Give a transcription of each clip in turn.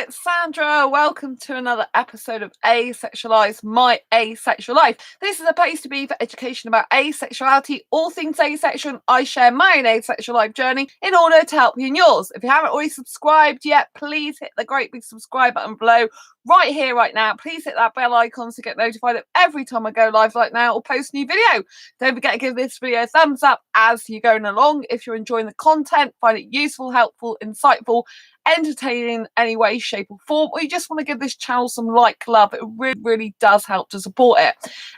it's Sandra. Welcome to another episode of Asexualized, my asexual life. This is a place to be for education about asexuality, all things asexual, and I share my own asexual life journey in order to help you in yours. If you haven't already subscribed yet, please hit the great big subscribe button below right here, right now. Please hit that bell icon to get notified of every time I go live like now or post a new video. Don't forget to give this video a thumbs up as you're going along. If you're enjoying the content, find it useful, helpful, insightful, entertaining in any way, shape or form, or you just want to give this channel some love, it really does help to support it.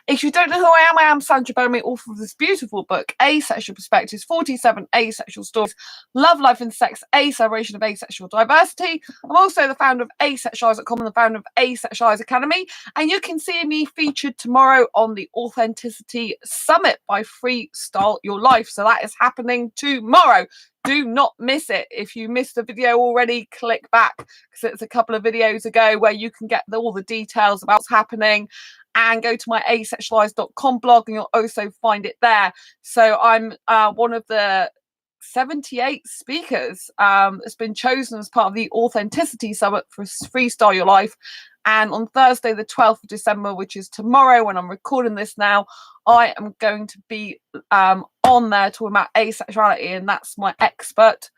If you don't know who I am Sandra Bellamy, author of this beautiful book, Asexual Perspectives, 47 Asexual Stories, Love, Life and Sex, a celebration of asexual diversity. I'm also the founder of asexuals.com and the founder of Asexualist Academy, and you can see me featured tomorrow on the Authenticity Summit by Freestyle Your Life. So that is happening tomorrow. Do not miss it. If you missed the video already, click back because it's a couple of videos ago where you can get all the details about what's happening, and go to my asexualized.com blog and you'll also find it there. So I'm one of the 78 speakers that's been chosen as part of the Authenticity Summit for Freestyle Your Life. And on Thursday, the 12th of December, which is tomorrow when I'm recording this now, I am going to be on there talking about asexuality, and that's my expert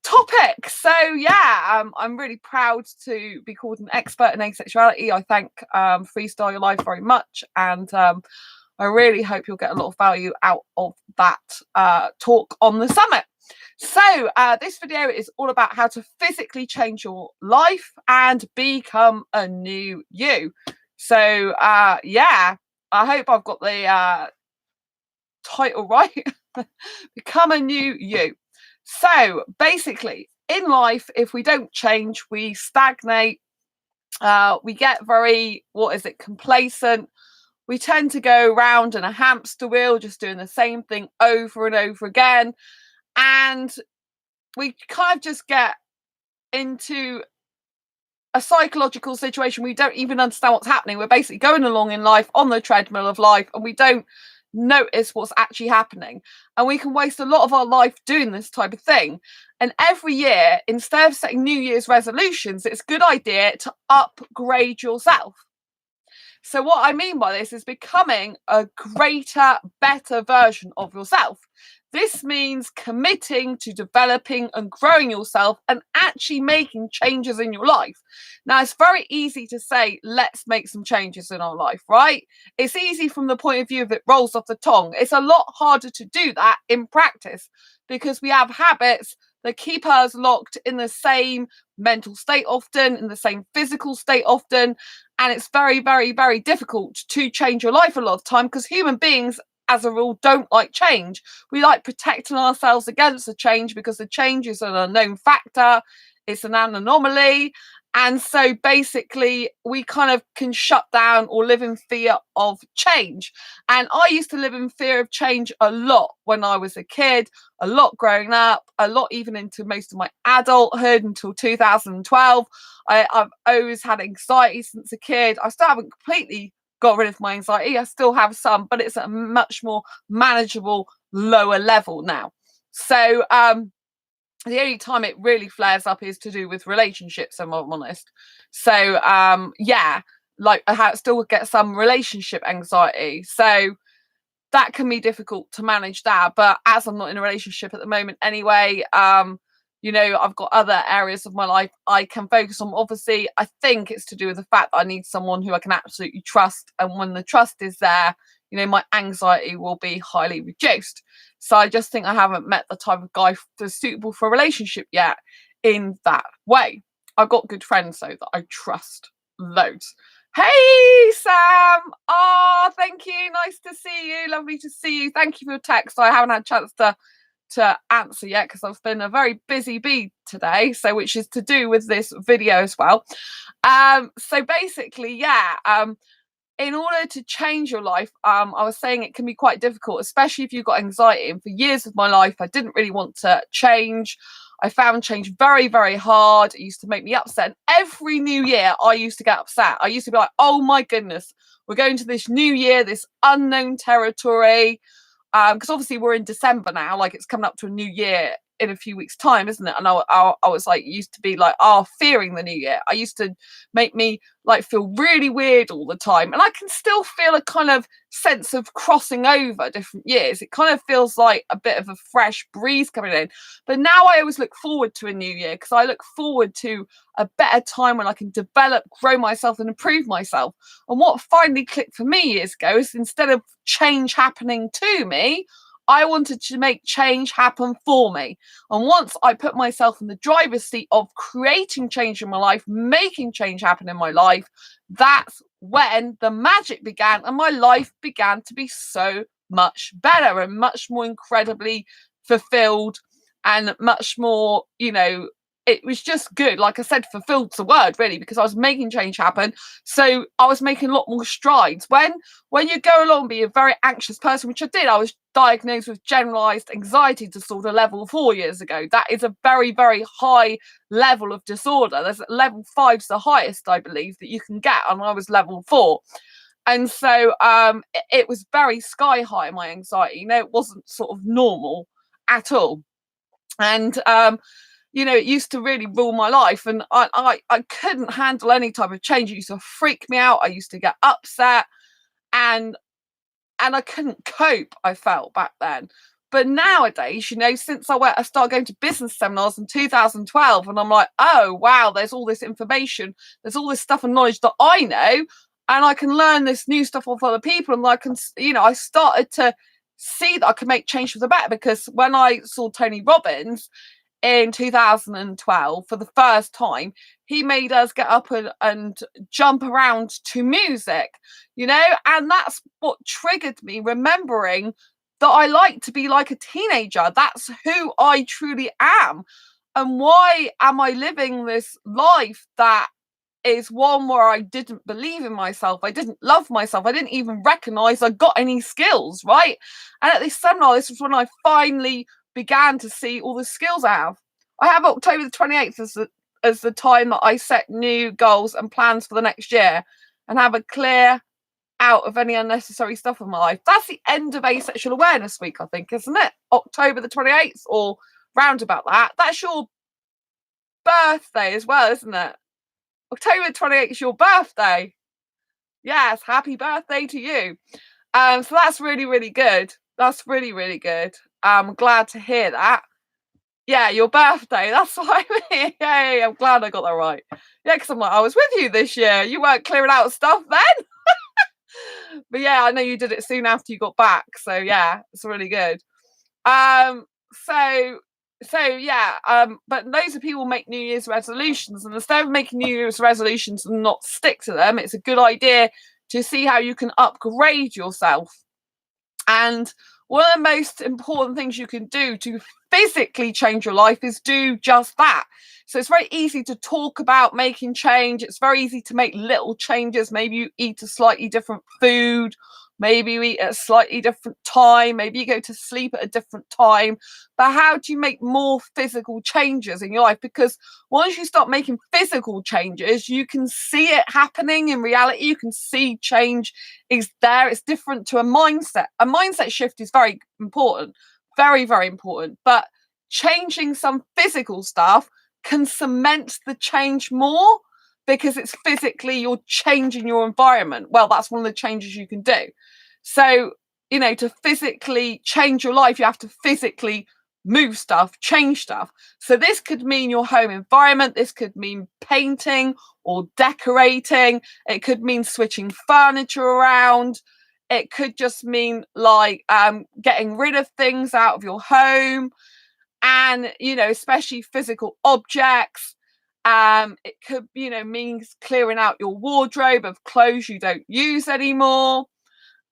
topic. So yeah, I'm really proud to be called an expert in asexuality. I thank Freestyle Your Life very much, and I really hope you'll get a lot of value out of that talk on the summit. So this video is all about how to physically change your life and become a new you. So yeah, I hope I've got the title right. Become a new you. So basically in life, if we don't change, we stagnate, we get very, complacent. We tend to go round in a hamster wheel, just doing the same thing over and over again. And we kind of just get into a psychological situation. We don't even understand what's happening. We're basically going along in life on the treadmill of life, and we don't notice what's actually happening. And we can waste a lot of our life doing this type of thing. And every year, instead of setting New Year's resolutions, it's a good idea to upgrade yourself. So what I mean by this is becoming a greater, better version of yourself. This means committing to developing and growing yourself and actually making changes in your life. Now, it's very easy to say, let's make some changes in our life, right? It's easy from the point of view of it rolls off the tongue. It's a lot harder to do that in practice because we have habits that keep us locked in the same mental state often, in the same physical state often. And it's very, very difficult to change your life a lot of time because human beings, as a rule, don't like change. We like protecting ourselves against the change because the change is an unknown factor. It's an anomaly. And so basically we kind of can shut down or live in fear of change. And I used to live in fear of change a lot when I was a kid, a lot growing up, a lot even into most of my adulthood until 2012. I've always had anxiety since a kid. I still haven't completely got rid of my anxiety. I still have some, but it's at a much more manageable, lower level now. So the only time it really flares up is to do with relationships, if I'm honest. So yeah, like I still get some relationship anxiety. So that can be difficult to manage that. But as I'm not in a relationship at the moment anyway, you know, I've got other areas of my life I can focus on. Obviously, I think it's to do with the fact that I need someone who I can absolutely trust. And when the trust is there, you know, my anxiety will be highly reduced. So I just think I haven't met the type of guy that's suitable for a relationship yet in that way. I've got good friends, though, that I trust loads. Hey, Sam. Oh, thank you. Nice to see you. Lovely to see you. Thank you for your text. I haven't had a chance to answer yet because I've been a very busy bee today, so which is to do with this video as well. So basically, yeah, in order to change your life, I was saying it can be quite difficult, especially if you've got anxiety. And for years of my life, I didn't really want to change. I found change very hard. It used to make me upset. And every new year, I used to get upset. I used to be like, oh my goodness, we're going to this new year, this unknown territory. Because obviously we're in December now, like it's coming up to a new year in a few weeks' time, isn't it? And I was like, used to be like, oh, fearing the new year. I used to make me like feel really weird all the time. And I can still feel a kind of sense of crossing over different years. It kind of feels like a bit of a fresh breeze coming in. But now I always look forward to a new year, because I look forward to a better time when I can develop, grow myself and improve myself. And what finally clicked for me years ago is, instead of change happening to me, I wanted to make change happen for me. And once I put myself in the driver's seat of creating change in my life, making change happen in my life, that's when the magic began, and my life began to be so much better and much more incredibly fulfilled, and much more, it was just good. Like I said, fulfilled's the word, really, because I was making change happen. So I was making a lot more strides. When you go along being a very anxious person, which I did, I was diagnosed with generalized anxiety disorder level 4 years ago. That is a very, very high level of disorder. There's level 5's the highest, I believe, that you can get, and I was level 4. And so it was very sky high, my anxiety. It wasn't sort of normal at all. And it used to really rule my life, and I couldn't handle any type of change. It used to freak me out. I used to get upset, and I couldn't cope, I felt, back then. But nowadays, since I started going to business seminars in 2012, and I'm like, oh, wow, there's all this information. There's all this stuff and knowledge that I know, and I can learn this new stuff off other people. And I can, I started to see that I could make change for the better, because when I saw Tony Robbins in 2012 for the first time, he made us get up and jump around to music, and that's what triggered me, remembering that I like to be like a teenager. That's who I truly am. And why am I living this life that is one where I didn't believe in myself? I didn't love myself. I didn't even recognize I got any skills, right? And at this seminar, this was when I finally began to see all the skills I have. I have October the 28th as the time that I set new goals and plans for the next year, and have a clear out of any unnecessary stuff in my life. That's the end of Asexual Awareness Week, I think, isn't it? October the 28th, or round about that. That's your birthday as well, isn't it? October 28th is your birthday. Yes, happy birthday to you. So that's really, really good. That's really, really good. I'm glad to hear that. Yeah, your birthday. That's what I mean. Yay, I'm glad I got that right. Yeah, because I'm like, I was with you this year. You weren't clearing out stuff then. But yeah, I know you did it soon after you got back. So yeah, it's really good. But loads of people make New Year's resolutions, and instead of making New Year's resolutions and not stick to them, it's a good idea to see how you can upgrade yourself. And one of the most important things you can do to physically change your life is do just that. So it's very easy to talk about making change. It's very easy to make little changes. Maybe you eat a slightly different food. Maybe you eat at a slightly different time. Maybe you go to sleep at a different time. But how do you make more physical changes in your life? Because once you start making physical changes, you can see it happening in reality. You can see change is there. It's different to a mindset. A mindset shift is very important. Very, very important. But changing some physical stuff can cement the change more, because it's physically, you're changing your environment. Well, that's one of the changes you can do. So, to physically change your life, you have to physically move stuff, change stuff. So this could mean your home environment. This could mean painting or decorating. It could mean switching furniture around. It could just mean like getting rid of things out of your home, and, especially physical objects. It could, means clearing out your wardrobe of clothes you don't use anymore,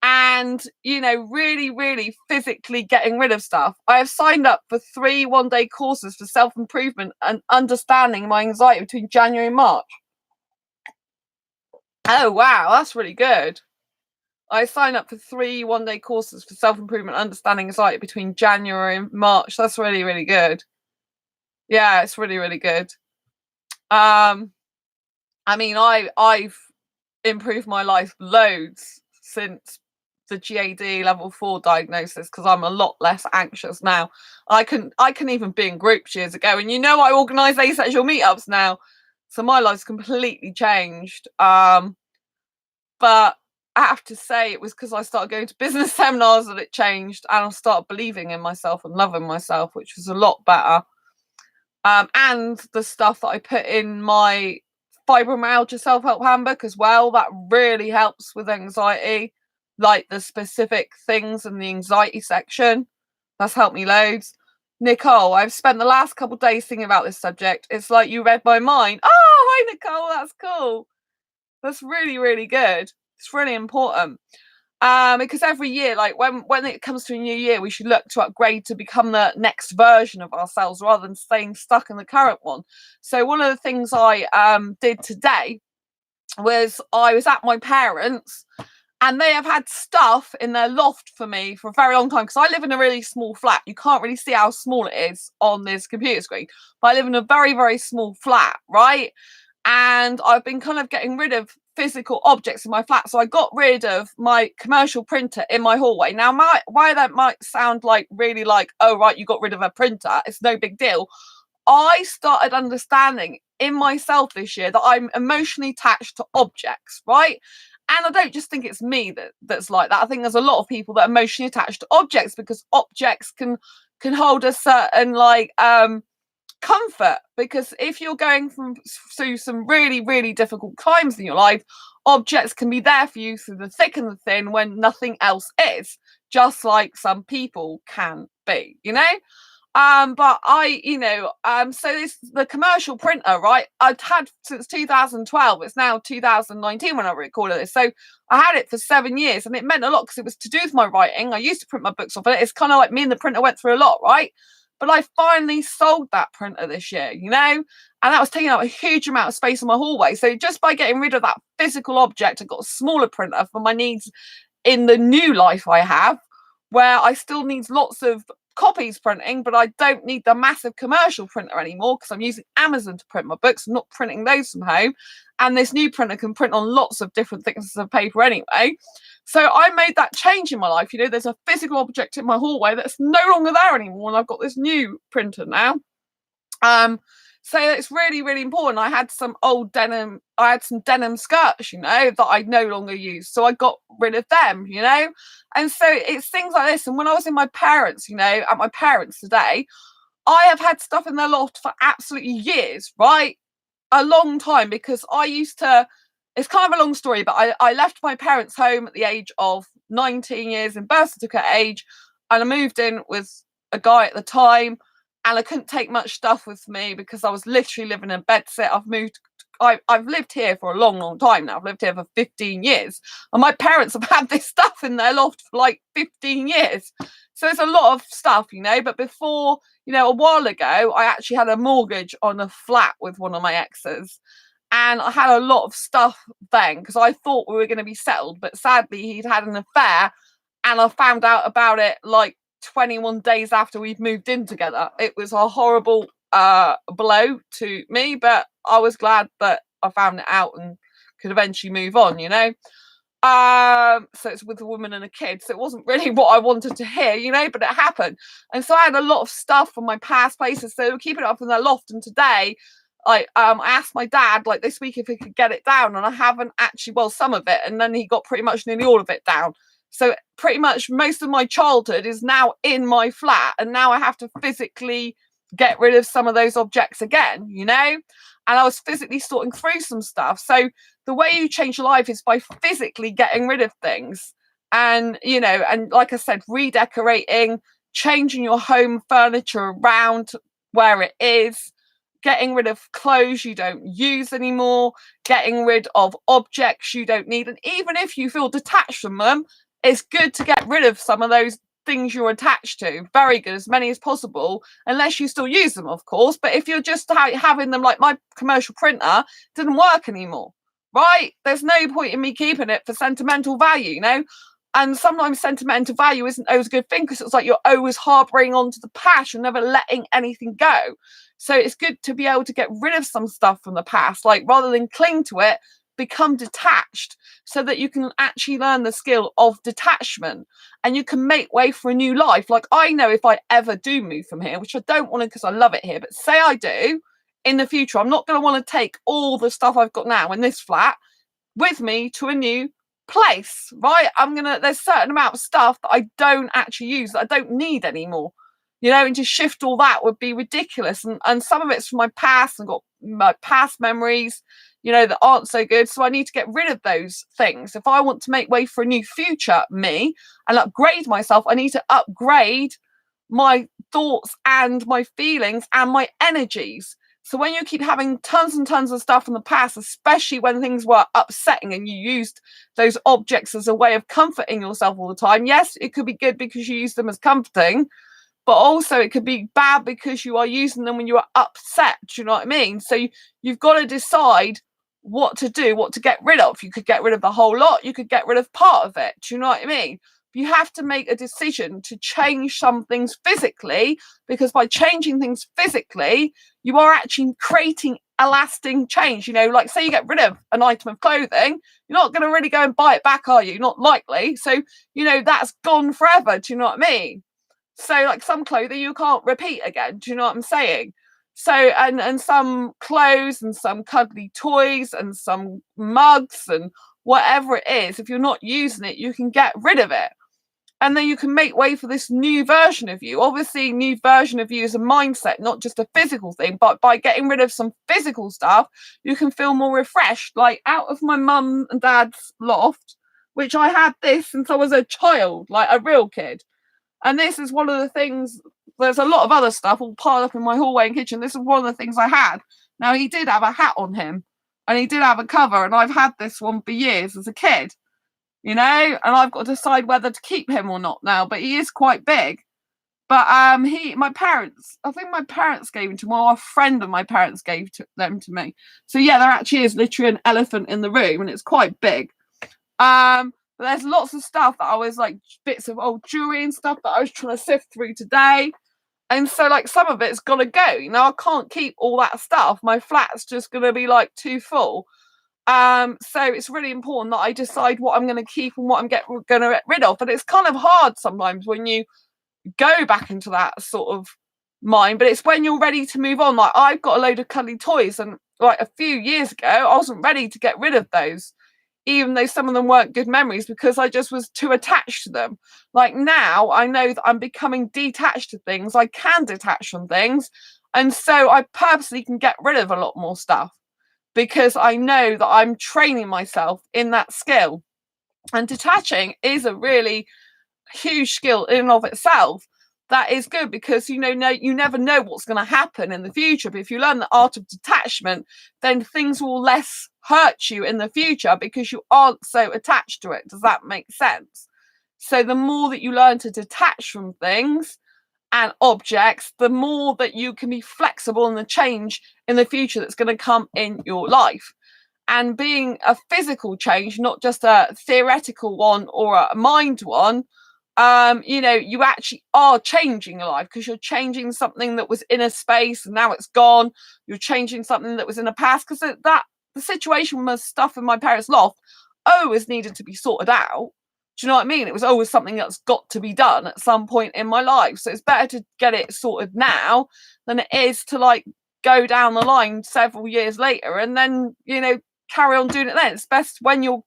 and, really, really physically getting rid of stuff. I have signed up for 3 one-day courses for self-improvement and understanding my anxiety between January and March. Oh, wow, that's really good. I signed up for 3 one-day courses for self-improvement, understanding anxiety between January and March. That's really, really good. Yeah, it's really, really good. I mean, I've improved my life loads since the GAD level 4 diagnosis because I'm a lot less anxious now. I can even be in groups years ago, and I organise asexual meetups now, so my life's completely changed. But I have to say it was because I started going to business seminars that it changed, and I started believing in myself and loving myself, which was a lot better. And the stuff that I put in my fibromyalgia self-help handbook as well, that really helps with anxiety, like the specific things in the anxiety section. That's helped me loads. Nicole, I've spent the last couple of days thinking about this subject. It's like you read my mind. Oh, hi Nicole, that's cool. That's really, really good. It's really important. Because every year, like when it comes to a new year, we should look to upgrade to become the next version of ourselves rather than staying stuck in the current one. So one of the things I did today was I was at my parents', and they have had stuff in their loft for me for a very long time, because I live in a really small flat. You can't really see how small it is on this computer screen, but I live in a very, very small flat, right? And I've been kind of getting rid of physical objects in my flat. So I got rid of my commercial printer in my hallway. Now, why that might sound like really like, oh, right, you got rid of a printer, it's no big deal. I started understanding in myself this year that I'm emotionally attached to objects, right? And I don't just think it's me that's like that. I think there's a lot of people that are emotionally attached to objects, because objects can hold a certain comfort. Because if you're going through some really, really difficult times in your life, objects can be there for you through the thick and the thin when nothing else is, just like some people can be, but so this the commercial printer, right, I've had since 2012. It's now 2019 when I recorded this, so I had it for 7 years, and it meant a lot because it was to do with my writing. I used to print my books off it. It's kind of like me and the printer went through a lot, right? But I finally sold that printer this year, and that was taking up a huge amount of space in my hallway. So just by getting rid of that physical object, I got a smaller printer for my needs in the new life I have, where I still need lots of copies printing, but I don't need the massive commercial printer anymore because I'm using Amazon to print my books. I'm not printing those from home. And this new printer can print on lots of different thicknesses of paper anyway. So I made that change in my life. There's a physical object in my hallway that's no longer there anymore, and I've got this new printer now. So it's really, really important. I had some old denim, I had some denim skirts, that I no longer use. So I got rid of them, And so it's things like this. And when I was in my parents', at my parents' today, I have had stuff in their loft for absolutely years, right? A long time, because I used to, it's kind of a long story, but I left my parents' home at the age of 19 years in birth certificate age, and I moved in with a guy at the time, and I couldn't take much stuff with me because I was literally living in bedsit. I've lived here for a long, long time now. I've lived here for 15 years, and my parents have had this stuff in their loft for like 15 years. So it's a lot of stuff, but before, a while ago, I actually had a mortgage on a flat with one of my exes. And I had a lot of stuff then because I thought we were going to be settled. But sadly, he'd had an affair, and I found out about it like 21 days after we'd moved in together. It was a horrible blow to me, but I was glad that I found it out and could eventually move on, So it's with a woman and a kid, so it wasn't really what I wanted to hear, but it happened. And so I had a lot of stuff from my past places, so they were keeping it up in their loft. And today I asked my dad like this week if he could get it down, and I haven't actually, well, some of it, and then he got pretty much nearly all of it down. So pretty much most of my childhood is now in my flat, and now I have to physically get rid of some of those objects again, and I was physically sorting through some stuff. So the way you change your life is by physically getting rid of things, and and like I said, redecorating, changing your home furniture around where it is, getting rid of clothes you don't use anymore, getting rid of objects you don't need. And even if you feel detached from them, it's good to get rid of some of those things you're attached to. Very good, as many as possible, unless you still use them, of course. But if you're just having them, like my commercial printer didn't work anymore, right? There's no point in me keeping it for sentimental value, And sometimes sentimental value isn't always a good thing, because it's like you're always harboring onto the past. You're never letting anything go. So it's good to be able to get rid of some stuff from the past, like rather than cling to it. become detached so that you can actually learn the skill of detachment and you can make way for a new life. Like, I know if I ever do move from here, which I don't want to because I love it here, but say I do in the future, I'm not going to want to take all the stuff I've got now in this flat with me to a new place, right? There's a certain amount of stuff that I don't actually use, that I don't need anymore, and to shift all that would be ridiculous. And some of it's from my past and got my past memories, that aren't so good. So I need to get rid of those things. If I want to make way for a new future me and upgrade myself, I need to upgrade my thoughts and my feelings and my energies. So when you keep having tons and tons of stuff from the past, especially when things were upsetting and you used those objects as a way of comforting yourself all the time, yes, it could be good because you use them as comforting, but also it could be bad because you are using them when you are upset. Do you know what I mean? So you've got to decide what to do, what to get rid of. You could get rid of the whole lot. You could get rid of part of it. Do you know what I mean? You have to make a decision to change some things physically, because by changing things physically, you are actually creating a lasting change. Like say you get rid of an item of clothing, you're not going to really go and buy it back, are you? Not likely. So, that's gone forever. Do you know what I mean? So like some clothing you can't repeat again. Do you know what I'm saying? So, and some clothes and some cuddly toys and some mugs and whatever it is, if you're not using it, you can get rid of it. And then you can make way for this new version of you. Obviously, new version of you is a mindset, not just a physical thing. But by getting rid of some physical stuff, you can feel more refreshed. Like out of my mum and dad's loft, which I had this since I was a child, like a real kid. And this is one of the things, there's a lot of other stuff all piled up in my hallway and kitchen. This is one of the things I had. Now, he did have a hat on him and he did have a cover. And I've had this one for years as a kid. And I've got to decide whether to keep him or not now, but he is quite big. But I think my parents gave him to me, or a friend of my parents gave them to me. So yeah, there actually is literally an elephant in the room and it's quite big. But there's lots of stuff that I was like bits of old jewelry and stuff that I was trying to sift through today. And so like some of it's got to go. I can't keep all that stuff. My flat's just going to be like too full. So it's really important that I decide what I'm going to keep and what I'm going to get rid of. And it's kind of hard sometimes when you go back into that sort of mind, but it's when you're ready to move on. Like I've got a load of cuddly toys, and like a few years ago, I wasn't ready to get rid of those, even though some of them weren't good memories, because I just was too attached to them. Like now I know that I'm becoming detached to things. I can detach from things. And so I purposely can get rid of a lot more stuff, because I know that I'm training myself in that skill. And detaching is a really huge skill in and of itself. That is good because you never know what's going to happen in the future. But if you learn the art of detachment, then things will less hurt you in the future because you aren't so attached to it. Does that make sense? So the more that you learn to detach from things and objects, the more that you can be flexible in the change in the future that's going to come in your life. And being a physical change, not just a theoretical one or a mind one, you actually are changing your life, because you're changing something that was in a space and now it's gone. You're changing something that was in the past, because the situation with stuff in my parents' loft always needed to be sorted out. Do you know what I mean? It was always something that's got to be done at some point in my life. So it's better to get it sorted now than it is to like go down the line several years later and then, carry on doing it then. It's best when you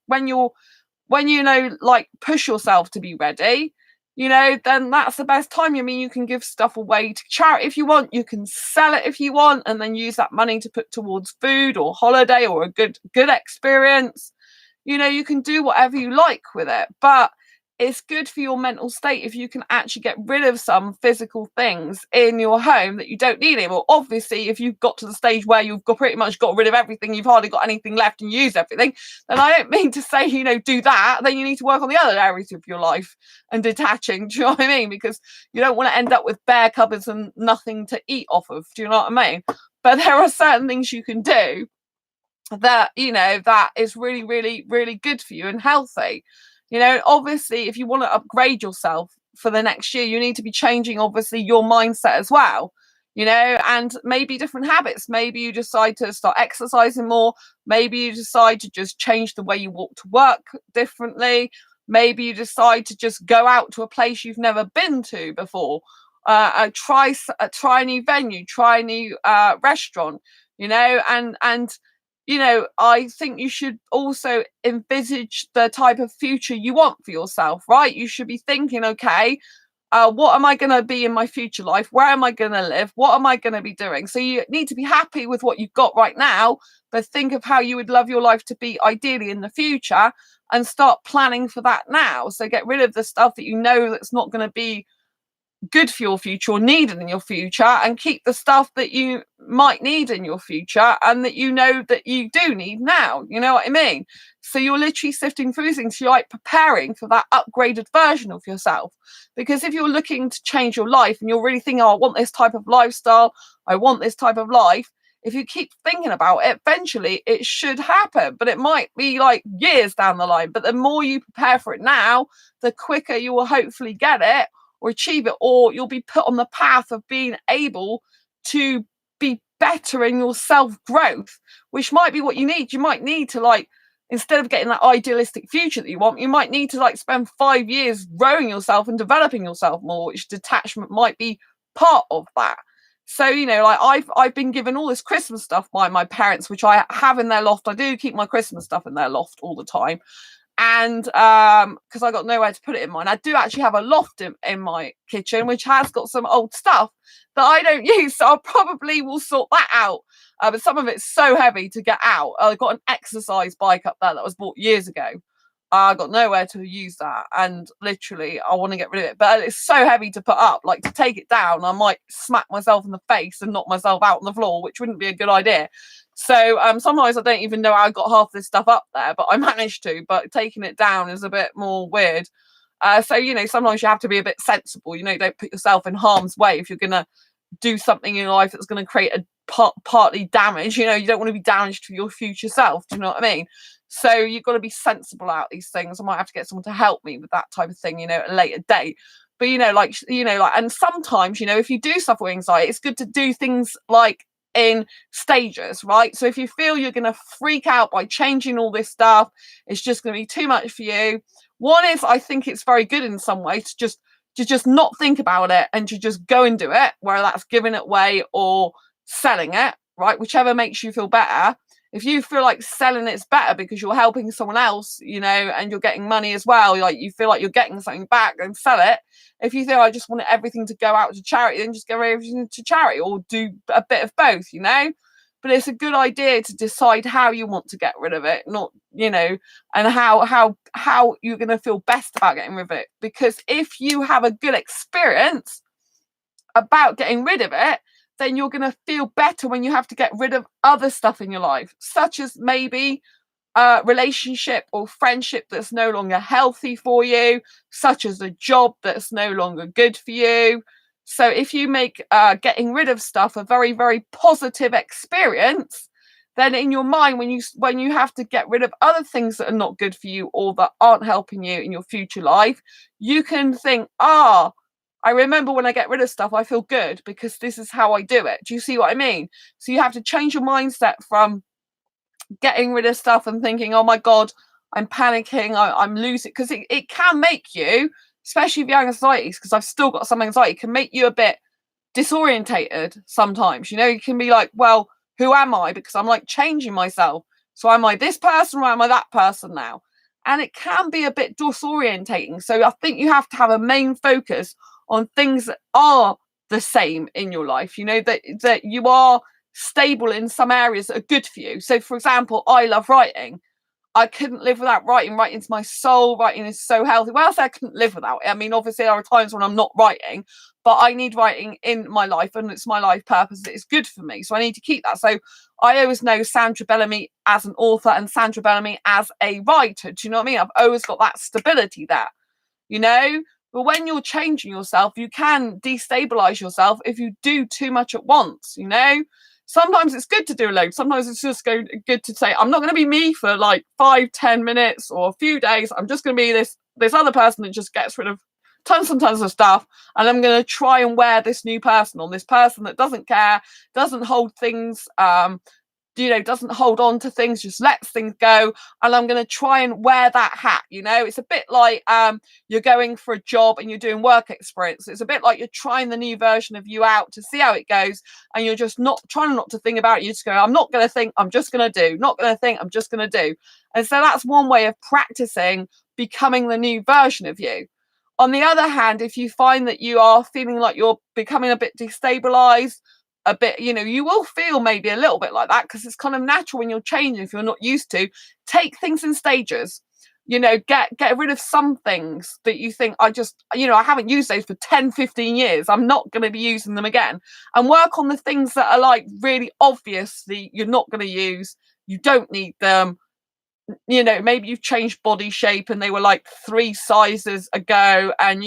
like push yourself to be ready, then that's the best time. You can give stuff away to charity if you want. You can sell it if you want and then use that money to put towards food or holiday or a good experience. You can do whatever you like with it, but it's good for your mental state if you can actually get rid of some physical things in your home that you don't need anymore. Obviously, if you've got to the stage where you've pretty much got rid of everything, you've hardly got anything left and used everything, then I don't mean to say, do that. Then you need to work on the other areas of your life and detaching. Do you know what I mean? Because you don't want to end up with bare cupboards and nothing to eat off of. Do you know what I mean? But there are certain things you can do that, that is really, really, really good for you and healthy. Obviously, if you want to upgrade yourself for the next year, you need to be changing, obviously, your mindset as well. and maybe different habits. Maybe you decide to start exercising more. Maybe you decide to just change the way you walk to work differently. Maybe you decide to just go out to a place you've never been to before. Try a new venue, try a new restaurant, and I think you should also envisage the type of future you want for yourself, right? You should be thinking, okay, what am I going to be in my future life? Where am I going to live? What am I going to be doing? So you need to be happy with what you've got right now, but think of how you would love your life to be ideally in the future and start planning for that now. So get rid of the stuff that you know that's not going to be good for your future or needed in your future, and keep the stuff that you might need in your future and that you know that you do need now. You know what I mean? So you're literally sifting through things. You're like preparing for that upgraded version of yourself. Because if you're looking to change your life and you're really thinking, oh, I want this type of lifestyle, I want this type of life, if you keep thinking about it, eventually it should happen. But it might be like years down the line. But the more you prepare for it now, the quicker you will hopefully get it or achieve it, or you'll be put on the path of being able to be better in your self-growth, which might be what you need. You might need to, like, instead of getting that idealistic future that you want, you might need to like spend 5 years growing yourself and developing yourself more, which detachment might be part of that. So, like I've been given all this Christmas stuff by my parents, which I have in their loft. I do keep my Christmas stuff in their loft all the time. And because I got nowhere to put it in mine, I do actually have a loft in my kitchen which has got some old stuff that I don't use, so I probably will sort that out, but some of it's so heavy to get out. I've got an exercise bike up there that was bought years ago. I got nowhere to use that, and literally I want to get rid of it, but it's so heavy to put up. Like, to take it down, I might smack myself in the face and knock myself out on the floor, which wouldn't be a good idea. So sometimes I don't even know how I got half this stuff up there, but I managed to. But taking it down is a bit more weird. So sometimes you have to be a bit sensible. Don't put yourself in harm's way if you're gonna do something in your life that's going to create a partly damage. You don't want to be damaged to your future self. Do you know what I mean? So you've got to be sensible about these things. I might have to get someone to help me with that type of thing, at a later date. But and sometimes, if you do suffer with anxiety, it's good to do things like in stages, right? So if you feel you're going to freak out by changing all this stuff, it's just going to be too much for you. One is, I think it's very good in some way to just not think about it and to just go and do it, whether that's giving it away or selling it, right? Whichever makes you feel better. If you feel like selling it's better because you're helping someone else, and you're getting money as well, like you feel like you're getting something back, and sell it. If you think I just want everything to go out to charity, then just give everything to charity, or do a bit of both, But it's a good idea to decide how you want to get rid of it, not, and how you're going to feel best about getting rid of it. Because if you have a good experience about getting rid of it, then you're going to feel better when you have to get rid of other stuff in your life, such as maybe a relationship or friendship that's no longer healthy for you, such as a job that's no longer good for you. So if you make getting rid of stuff a very, very positive experience, then in your mind, when you have to get rid of other things that are not good for you or that aren't helping you in your future life, you can think, I remember when I get rid of stuff, I feel good because this is how I do it. Do you see what I mean? So you have to change your mindset from getting rid of stuff and thinking, oh my God, I'm panicking, I'm losing. Because it can make you, especially if you have anxiety, because I've still got some anxiety, can make you a bit disorientated sometimes. You can be like, well, who am I? Because I'm like changing myself. So am I this person or am I that person now? And it can be a bit disorientating. So I think you have to have a main focus on things that are the same in your life, that you are stable in some areas that are good for you. So, for example, I love writing. I couldn't live without writing. Writing's my soul. Writing is so healthy. Well, I say I couldn't live without it. I mean, obviously, there are times when I'm not writing, but I need writing in my life, and it's my life purpose. It's good for me. So I need to keep that. So I always know Sandra Bellamy as an author and Sandra Bellamy as a writer. Do you know what I mean? I've always got that stability there, But when you're changing yourself, you can destabilize yourself if you do too much at once, Sometimes it's good to do a load. Sometimes it's just good to say, I'm not going to be me for like 5-10 minutes or a few days. I'm just going to be this other person that just gets rid of tons and tons of stuff, and I'm going to try and wear this new person on, this person that doesn't care, doesn't hold things, doesn't hold on to things, just lets things go. And I'm going to try and wear that hat. It's a bit like you're going for a job and you're doing work experience. It's a bit like you're trying the new version of you out to see how it goes, and you're just not trying not to think about it. You just go, I'm not going to think, I'm just going to do. Not going to think, I'm just going to do. And so that's one way of practicing becoming the new version of you. On the other hand, if you find that you are feeling like you're becoming a bit destabilized, a bit, you will feel maybe a little bit like that, because it's kind of natural when you're changing. If you're not used to, take things in stages. Get rid of some things that you think, I haven't used those for 10-15 years, I'm not going to be using them again, and work on the things that are like really obviously you're not going to use, you don't need them. Maybe you've changed body shape and they were like 3 sizes ago, and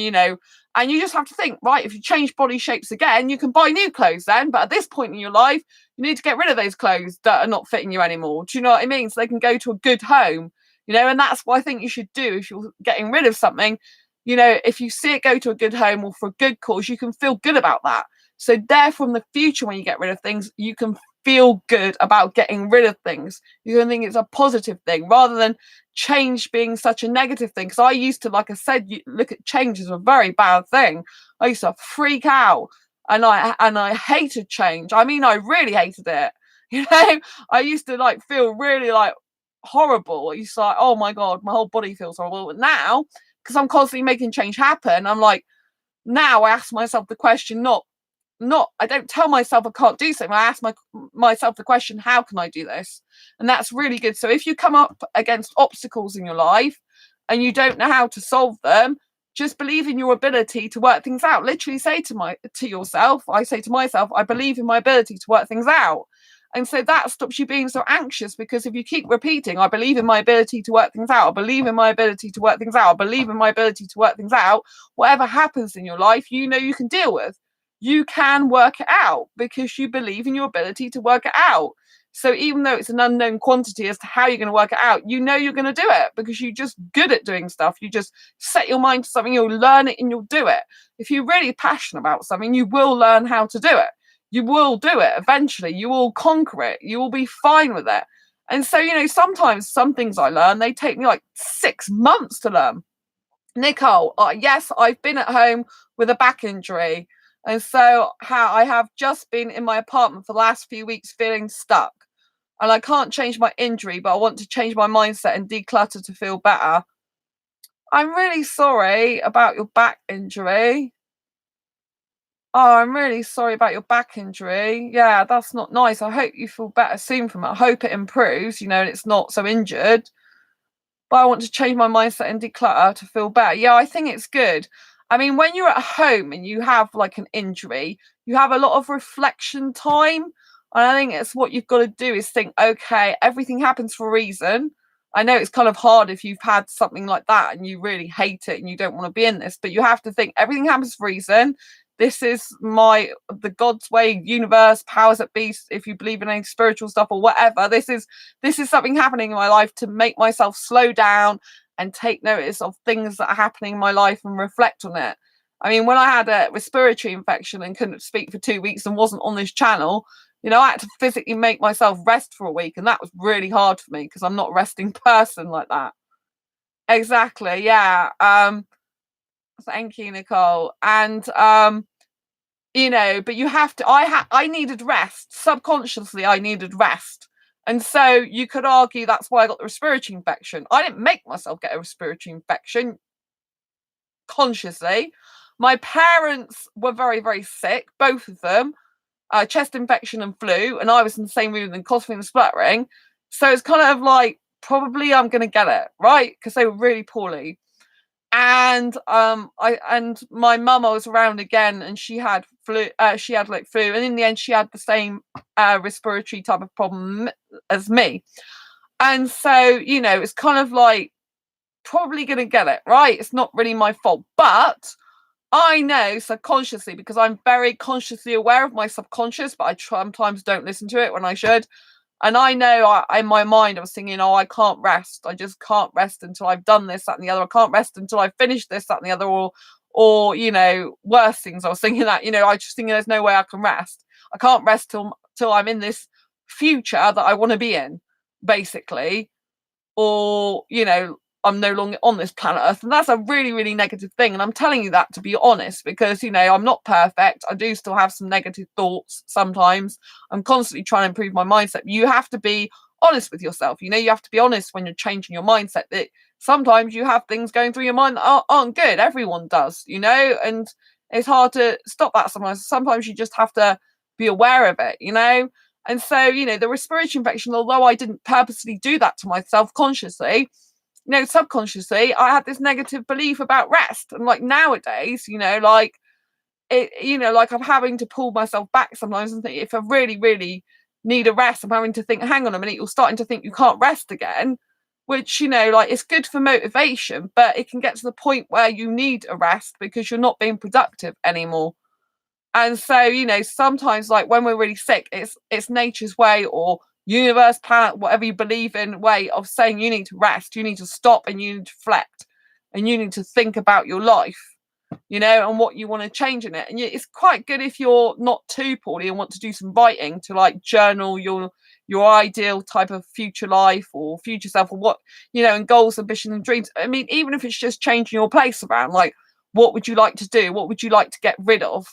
and you just have to think, right, if you change body shapes again, you can buy new clothes then, but at this point in your life, you need to get rid of those clothes that are not fitting you anymore. Do you know what I mean? So they can go to a good home, and that's what I think you should do. If you're getting rid of something, if you see it go to a good home or for a good cause, you can feel good about that. So therefore, in the future, when you get rid of things, you can feel good about getting rid of things. You're going to think it's a positive thing rather than change being such a negative thing. Because I used to, like I said, look at change as a very bad thing. I used to freak out, and I hated change. I mean, I really hated it. I used to like feel really like horrible. I used to like, oh my God, my whole body feels horrible. But now, because I'm constantly making change happen, I'm like, now I ask myself the question, I don't tell myself I can't do something. I ask myself the question, how can I do this? And that's really good. So if you come up against obstacles in your life and you don't know how to solve them, just believe in your ability to work things out. Literally say to yourself, I say to myself, I believe in my ability to work things out. And so that stops you being so anxious, because if you keep repeating, I believe in my ability to work things out, I believe in my ability to work things out, I believe in my ability to work things out, whatever happens in your life, you can deal with. You can work it out because you believe in your ability to work it out. So even though it's an unknown quantity as to how you're going to work it out, you're going to do it because you're just good at doing stuff. You just set your mind to something, you'll learn it and you'll do it. If you're really passionate about something, you will learn how to do it. You will do it eventually. You will conquer it. You will be fine with it. And so, sometimes some things I learn, they take me like 6 months to learn. Nicole, yes, I've been at home with a back injury. And so I have just been in my apartment for the last few weeks feeling stuck. And I can't change my injury, but I want to change my mindset and declutter to feel better. I'm really sorry about your back injury. Oh, I'm really sorry about your back injury. Yeah, that's not nice. I hope you feel better soon from it. I hope it improves, and it's not so injured. But I want to change my mindset and declutter to feel better. Yeah, I think it's good. I mean, when you're at home and you have like an injury, you have a lot of reflection time. And I think it's what you've got to do is think, okay, everything happens for a reason. I know it's kind of hard if you've had something like that and you really hate it and you don't want to be in this, but you have to think everything happens for a reason. This is the God's way, universe, powers that be, if you believe in any spiritual stuff or whatever. This is something happening in my life to make myself slow down and take notice of things that are happening in my life and reflect on it. I mean, when I had a respiratory infection and couldn't speak for 2 weeks and wasn't on this channel, I had to physically make myself rest for a week. And that was really hard for me because I'm not a resting person like that. Exactly. Yeah. Thank you, Nicole. And, but you have to, I needed rest. Subconsciously, I needed rest. And so you could argue that's why I got the respiratory infection. I didn't make myself get a respiratory infection consciously. My parents were very, very sick, both of them, chest infection and flu. And I was in the same room with them, coughing and spluttering. So it's kind of like, probably I'm going to get it, right? Because they were really poorly. And my mum, I was around again, and she had flu. She had like flu, and in the end, she had the same respiratory type of problem as me. And so, it's kind of like probably going to get it, right? It's not really my fault, but I know subconsciously, because I'm very consciously aware of my subconscious, but I sometimes don't listen to it when I should. And I know in my mind, I was thinking, I can't rest. I just can't rest until I've done this, that, and the other. I can't rest until I've finished this, that, and the other. Or, worse things. I was thinking that, I just think there's no way I can rest. I can't rest till I'm in this future that I want to be in, basically. Or, I'm no longer on this planet Earth. And that's a really, really negative thing. And I'm telling you that to be honest, because, I'm not perfect. I do still have some negative thoughts sometimes. I'm constantly trying to improve my mindset. You have to be honest with yourself. You have to be honest when you're changing your mindset, that sometimes you have things going through your mind that aren't good. Everyone does, and it's hard to stop that sometimes. Sometimes you just have to be aware of it, And so, the respiratory infection, although I didn't purposely do that to myself consciously, subconsciously, I had this negative belief about rest. And like nowadays, like like I'm having to pull myself back sometimes and think, if I really, really need a rest, I'm having to think, hang on a minute, you're starting to think you can't rest again, which, like it's good for motivation, but it can get to the point where you need a rest because you're not being productive anymore. And so, sometimes like when we're really sick, it's nature's way, or universe, planet, whatever you believe in, way of saying you need to rest, you need to stop, and you need to reflect, and you need to think about your life, and what you want to change in it. And it's quite good if you're not too poorly and want to do some writing, to like journal your ideal type of future life or future self, or what, and goals, ambition and dreams. I mean, even if it's just changing your place around, like what would you like to do, what would you like to get rid of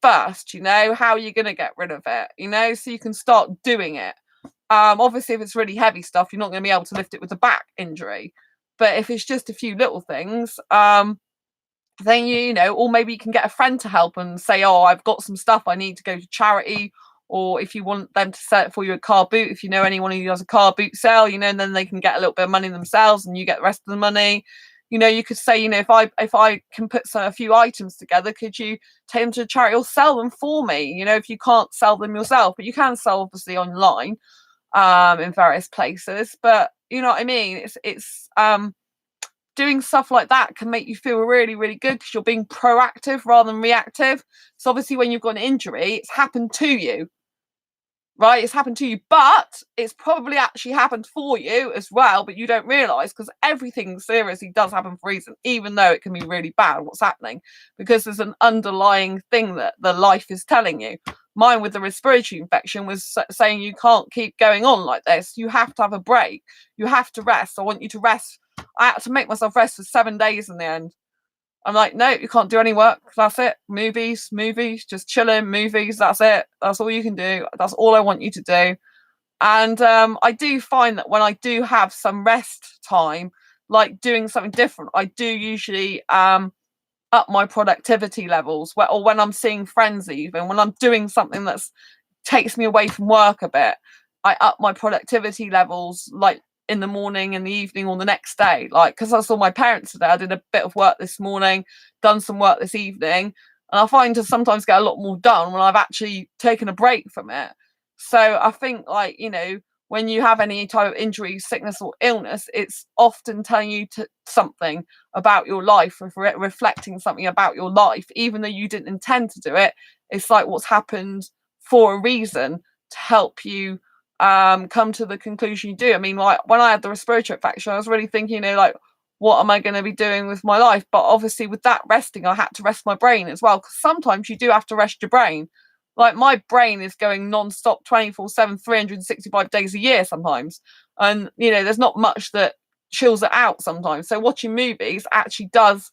first, how are you going to get rid of it, so you can start doing it. Obviously if it's really heavy stuff, you're not going to be able to lift it with a back injury, but if it's just a few little things, then or maybe you can get a friend to help and say, oh, I've got some stuff, I need to go to charity. Or if you want them to sell it for you a car boot, if you know anyone who does a car boot sale, and then they can get a little bit of money themselves and you get the rest of the money. You could say, if I can put a few items together, could you take them to a charity or sell them for me? If you can't sell them yourself, but you can sell obviously online in various places. But you know what I mean? It's doing stuff like that can make you feel really, really good because you're being proactive rather than reactive. So obviously when you've got an injury, it's happened to you. Right, it's happened to you, but it's probably actually happened for you as well, but you don't realize, because everything seriously does happen for a reason, even though it can be really bad what's happening, because there's an underlying thing that the life is telling you. Mine with the respiratory infection was saying you can't keep going on like this, you have to have a break, you have to rest. I want you to rest. I had to make myself rest for 7 days in the end. I'm like, no, you can't do any work. That's it. Movies, just chilling, movies. That's it. That's all you can do. That's all I want you to do. And I do find that when I do have some rest time, like doing something different, I do usually up my productivity levels. Or when I'm seeing friends, even when I'm doing something that takes me away from work a bit, I up my productivity levels, like in the morning, in the evening, or the next day, like because I saw my parents today. I did a bit of work this morning, done some work this evening, and I find to sometimes get a lot more done when I've actually taken a break from it. So I think, like, when you have any type of injury, sickness or illness, it's often telling you something about your life, reflecting something about your life, even though you didn't intend to do it. It's like what's happened for a reason to help you come to the conclusion you do. I mean, like when I had the respiratory infection, I was really thinking, like, what am I going to be doing with my life? But obviously with that resting, I had to rest my brain as well, because sometimes you do have to rest your brain. Like my brain is going non-stop 24/7, 365 days a year sometimes, and there's not much that chills it out sometimes. So watching movies actually does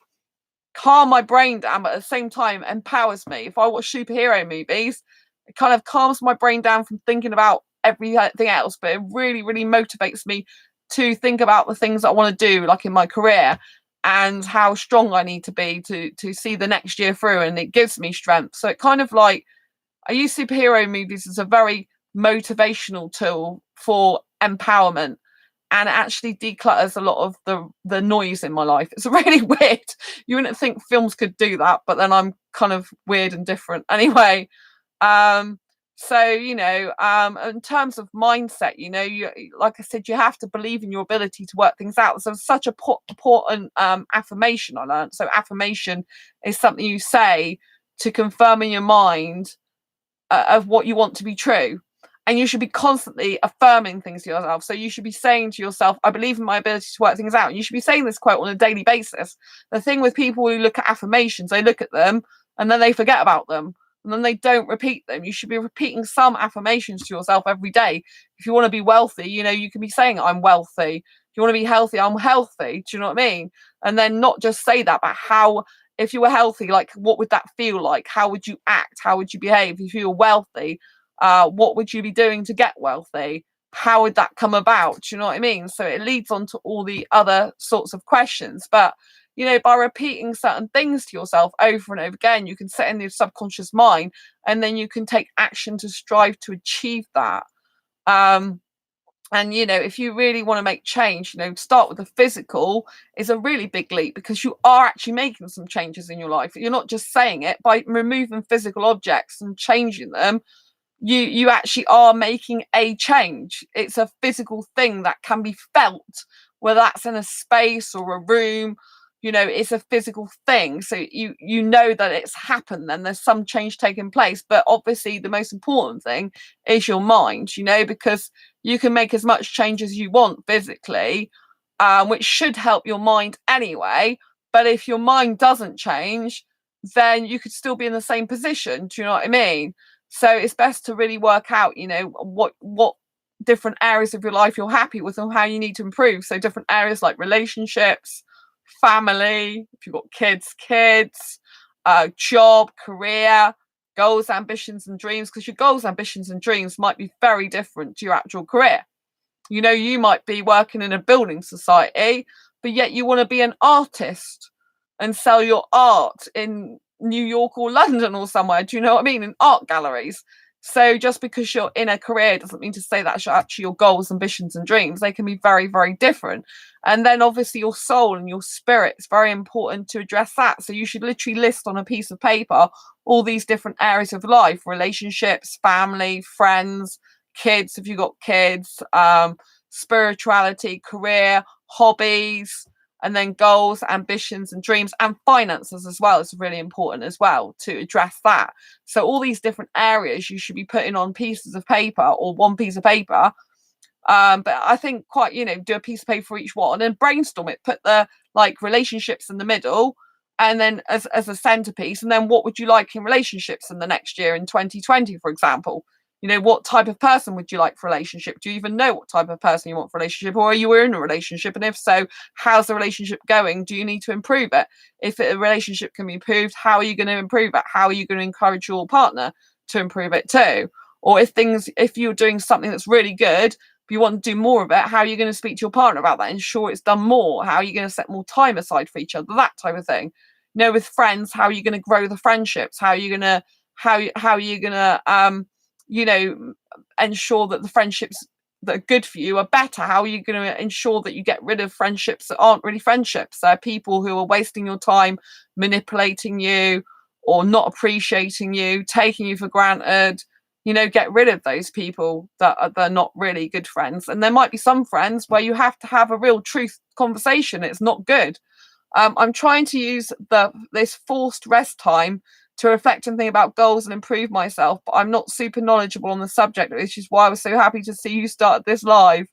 calm my brain down, but at the same time empowers me. If I watch superhero movies, it kind of calms my brain down from thinking about everything else, but it really, really motivates me to think about the things I want to do, like in my career, and how strong I need to be to see the next year through, and it gives me strength. So it kind of like, I use superhero movies as a very motivational tool for empowerment, and it actually declutters a lot of the noise in my life. It's really weird. You wouldn't think films could do that, but then I'm kind of weird and different anyway. So in terms of mindset, you, like I said, you have to believe in your ability to work things out. So it's such a important affirmation I learned. So affirmation is something you say to confirm in your mind of what you want to be true. And you should be constantly affirming things to yourself. So you should be saying to yourself, I believe in my ability to work things out. And you should be saying this quote on a daily basis. The thing with people who look at affirmations, they look at them and then they forget about them. And then they don't repeat them. You should be repeating some affirmations to yourself every day. If you want to be wealthy, you can be saying, I'm wealthy. If you want to be healthy, I'm healthy. Do you know what I mean? And then not just say that, but how, if you were healthy, like what would that feel like? How would you act? How would you behave? If you were wealthy, what would you be doing to get wealthy? How would that come about? Do you know what I mean? So it leads on to all the other sorts of questions. But, by repeating certain things to yourself over and over again, you can set in your subconscious mind, and then you can take action to strive to achieve that. And, if you really want to make change, start with the physical is a really big leap, because you are actually making some changes in your life. You're not just saying it. By removing physical objects and changing them, you actually are making a change. It's a physical thing that can be felt, whether that's in a space or a room. It's a physical thing, so you know that it's happened, and there's some change taking place. But obviously the most important thing is your mind, because you can make as much change as you want physically, which should help your mind anyway. But if your mind doesn't change, then you could still be in the same position. Do you know what I mean? So it's best to really work out, what different areas of your life you're happy with and how you need to improve. So different areas like relationships, family, if you've got kids, job, career, goals, ambitions and dreams, because your goals, ambitions and dreams might be very different to your actual career. You might be working in a building society, but yet you want to be an artist and sell your art in New York or London or somewhere. Do you know what I mean? In art galleries. So just because you're in a career doesn't mean to say that's actually your goals, ambitions and dreams. They can be very, very different. And then obviously your soul and your spirit, it's very important to address that. So you should literally list on a piece of paper all these different areas of life: relationships, family, friends, kids, if you've got kids, spirituality, career, hobbies, and then goals, ambitions and dreams, and finances as well is really important as well to address that. So all these different areas you should be putting on pieces of paper, or one piece of paper. But I think do a piece of paper for each one and brainstorm it. Put the relationships in the middle, and then as a centerpiece. And then what would you like in relationships in the next year, in 2020, for example? What type of person would you like for a relationship? Do you even know what type of person you want for a relationship? Or are you in a relationship? And if so, how's the relationship going? Do you need to improve it? If a relationship can be improved, how are you going to improve it? How are you going to encourage your partner to improve it too? Or if you're doing something that's really good, but you want to do more of it, how are you going to speak to your partner about that? Ensure it's done more. How are you going to set more time aside for each other? That type of thing. With friends, how are you going to grow the friendships? How are you going to ensure that the friendships that are good for you are better? How are you going to ensure that you get rid of friendships that aren't really friendships? There are people who are wasting your time, manipulating you, or not appreciating you, taking you for granted. Get rid of those people they're not really good friends. And there might be some friends where you have to have a real truth conversation. It's not good. I'm trying to use this forced rest time to reflect and think about goals and improve myself, but I'm not super knowledgeable on the subject, which is why I was so happy to see you start this live.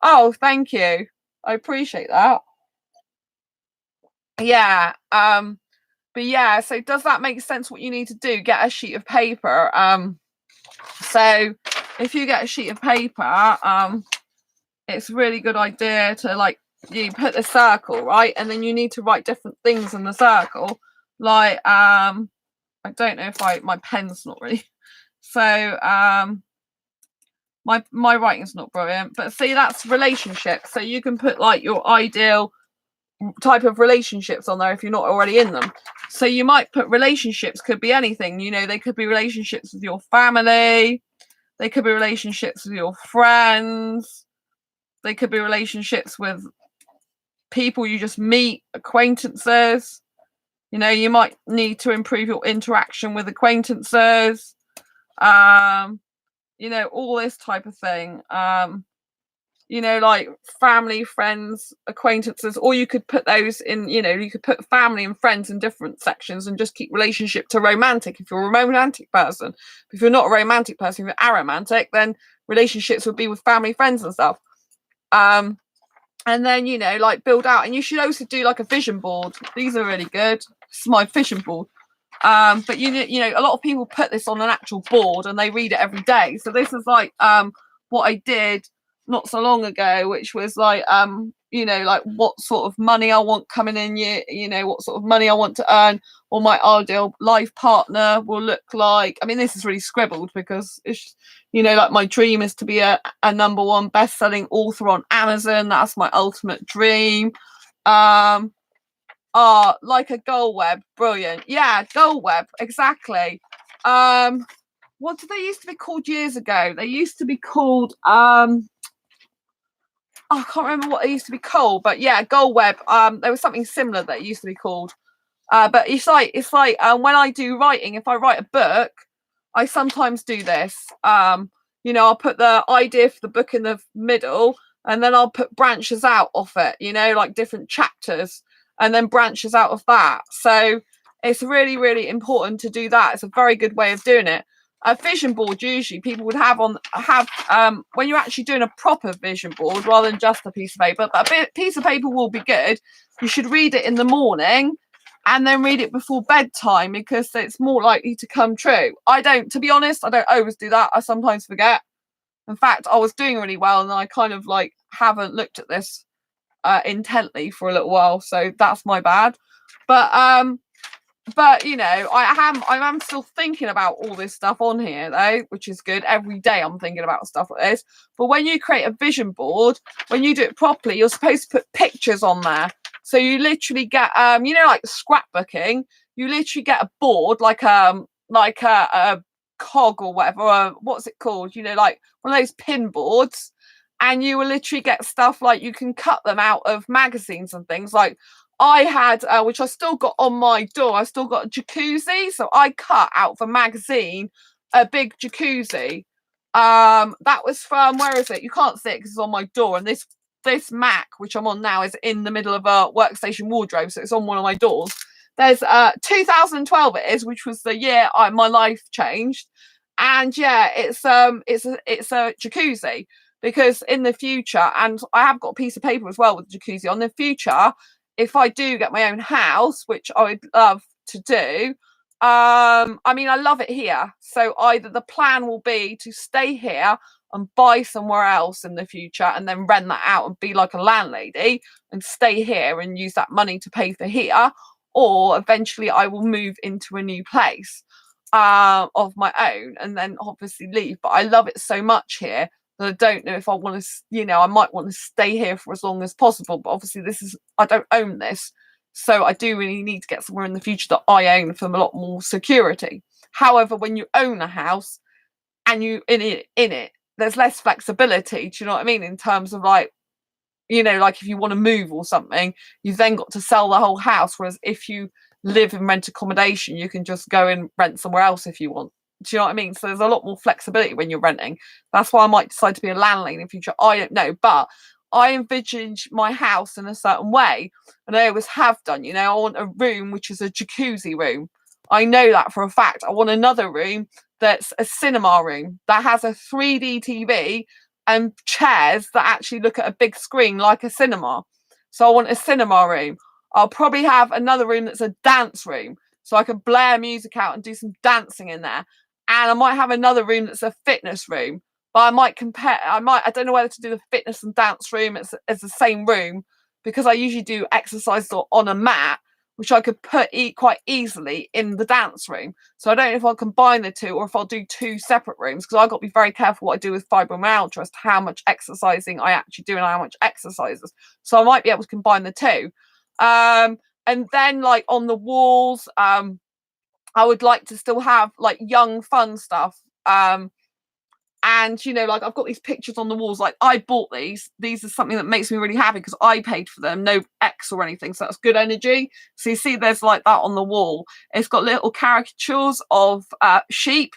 Oh, thank you. I appreciate that. Yeah. But yeah, so does that make sense what you need to do? Get a sheet of paper. So if you get a sheet of paper, it's a really good idea to you put the circle, right? And then you need to write different things in the circle. I don't know if my pen's not really. So my writing's not brilliant, but see, that's relationships. So you can put your ideal type of relationships on there if you're not already in them. So you might put relationships, could be anything. They could be relationships with your family. They could be relationships with your friends. They could be relationships with people you just meet, acquaintances. You might need to improve your interaction with acquaintances. All this type of thing. Family, friends, acquaintances, or you could put those in, you could put family and friends in different sections and just keep relationship to romantic if you're a romantic person. But if you're not a romantic person, if you're aromantic, then relationships would be with family, friends and stuff. And then, you know, like build out. And you should also do like a vision board. These are really good. This is my vision board. But you know, a lot of people put this on an actual board and they read it every day. So this is like what I did not so long ago, which was like you know, like what sort of money I want coming in, you know, what sort of money I want to earn, or my ideal life partner will look like. I mean, this is really scribbled because it's, you know, like my dream is to be a #1 best-selling author on Amazon. That's my ultimate dream. Like a goal web. Brilliant. Yeah, goal web. Exactly. What did they used to be called years ago? They used to be called I can't remember what they used to be called, but yeah, goal web. There was something similar that it used to be called. But it's like when I do writing, if I write a book, I sometimes do this. You know, I'll put the idea for the book in the middle, and then I'll put branches out off it, you know, like different chapters, and then branches out of that. So it's really, really important to do that. It's a very good way of doing it. A vision board usually people would have when you're actually doing a proper vision board rather than just a piece of paper. But a piece of paper will be good. You should read it in the morning and then read it before bedtime because it's more likely to come true. To be honest, I don't always do that. I sometimes forget. In fact, I was doing really well and I kind of like haven't looked at this intently for a little while, so that's my bad. But you know, I am still thinking about all this stuff on here though, which is good. Every day I'm thinking about stuff like this. But when you create a vision board, when you do it properly, you're supposed to put pictures on there. So you literally get you know, like scrapbooking, you literally get a board like a cog or whatever, or what's it called? You know, like one of those pin boards, and you will literally get stuff like you can cut them out of magazines and things. Like I had, which I still got on my door, I still got a jacuzzi, so I cut out of a magazine a big jacuzzi. That was from, where is it? You can't see it because it's on my door, and this Mac which I'm on now is in the middle of a workstation wardrobe, so it's on one of my doors. There's 2012 it is, which was the year my life changed, and yeah, it's a jacuzzi. Because in the future, and I have got a piece of paper as well with the jacuzzi on, the future, if I do get my own house, which I would love to do, I mean, I love it here. So either the plan will be to stay here and buy somewhere else in the future and then rent that out and be like a landlady and stay here and use that money to pay for here, or eventually I will move into a new place of my own and then obviously leave. But I love it so much here that I don't know if I want to, you know, I might want to stay here for as long as possible. But obviously I don't own this. So I do really need to get somewhere in the future that I own for a lot more security. However, when you own a house and you in it, there's less flexibility. Do you know what I mean? In terms of like, you know, like if you want to move or something, you've then got to sell the whole house. Whereas if you live in rent accommodation, you can just go and rent somewhere else if you want. Do you know what I mean? So there's a lot more flexibility when you're renting. That's why I might decide to be a landlady in the future. I don't know, but I envisage my house in a certain way, and I always have done. You know, I want a room which is a jacuzzi room. I know that for a fact. I want another room that's a cinema room that has a 3D TV and chairs that actually look at a big screen like a cinema. So I want a cinema room. I'll probably have another room that's a dance room, so I can blare music out and do some dancing in there. And I might have another room that's a fitness room, but I don't know whether to do the fitness and dance room as the same room, because I usually do exercise on a mat, which I could put quite easily in the dance room. So I don't know if I'll combine the two or if I'll do two separate rooms, because I've got to be very careful what I do with fibromyalgia as to how much exercising I actually do and how much exercises. So I might be able to combine the two. And then like on the walls, I would like to still have like young, fun stuff. And, you know, like I've got these pictures on the walls. Like I bought these. These are something that makes me really happy because I paid for them. No X or anything. So that's good energy. So you see there's like that on the wall. It's got little caricatures of sheep,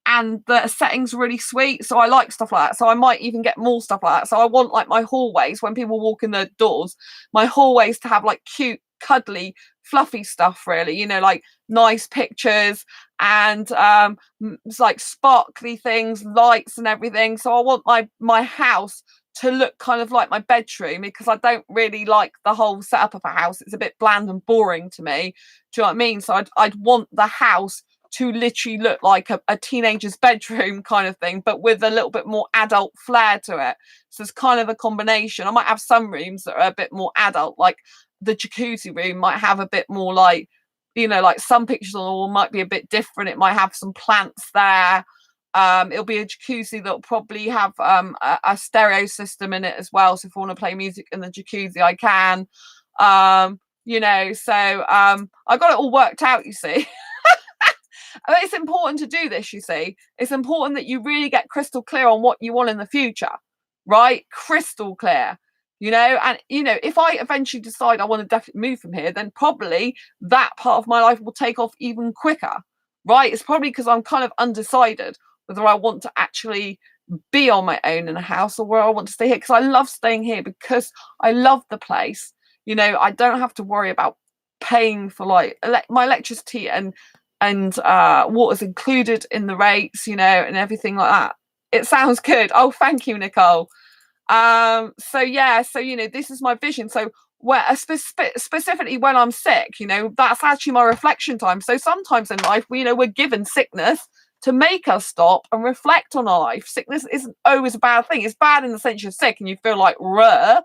and the setting's really sweet. So I like stuff like that. So I might even get more stuff like that. So I want like my hallways, when people walk in the doors, my hallways to have like cute cuddly, fluffy stuff, really, you know, like nice pictures and it's like sparkly things, lights and everything. So I want my house to look kind of like my bedroom, because I don't really like the whole setup of a house. It's a bit bland and boring to me. Do you know what I mean? So I'd want the house to literally look like a teenager's bedroom kind of thing, but with a little bit more adult flair to it. So it's kind of a combination. I might have some rooms that are a bit more adult, like the jacuzzi room might have a bit more like, you know, like some pictures on the wall might be a bit different. It might have some plants there. It'll be a jacuzzi that'll probably have a stereo system in it as well. So if I want to play music in the jacuzzi, I can. You know, so I got it all worked out, you see. It's important to do this, you see. It's important that you really get crystal clear on what you want in the future, right? Crystal clear, you know. And, you know, if I eventually decide I want to definitely move from here, then probably that part of my life will take off even quicker, right? It's probably because I'm kind of undecided whether I want to actually be on my own in a house or where I want to stay here, because I love staying here, because I love the place. You know, I don't have to worry about paying for like my electricity and water's included in the rates, you know, and everything like that. It sounds good. Oh, thank you, Nicole. So yeah, so, you know, this is my vision. So where specifically when I'm sick, you know, that's actually my reflection time. So sometimes in life, you know, we're given sickness to make us stop and reflect on our life. Sickness isn't always a bad thing. It's bad in the sense you're sick and you feel like ruh,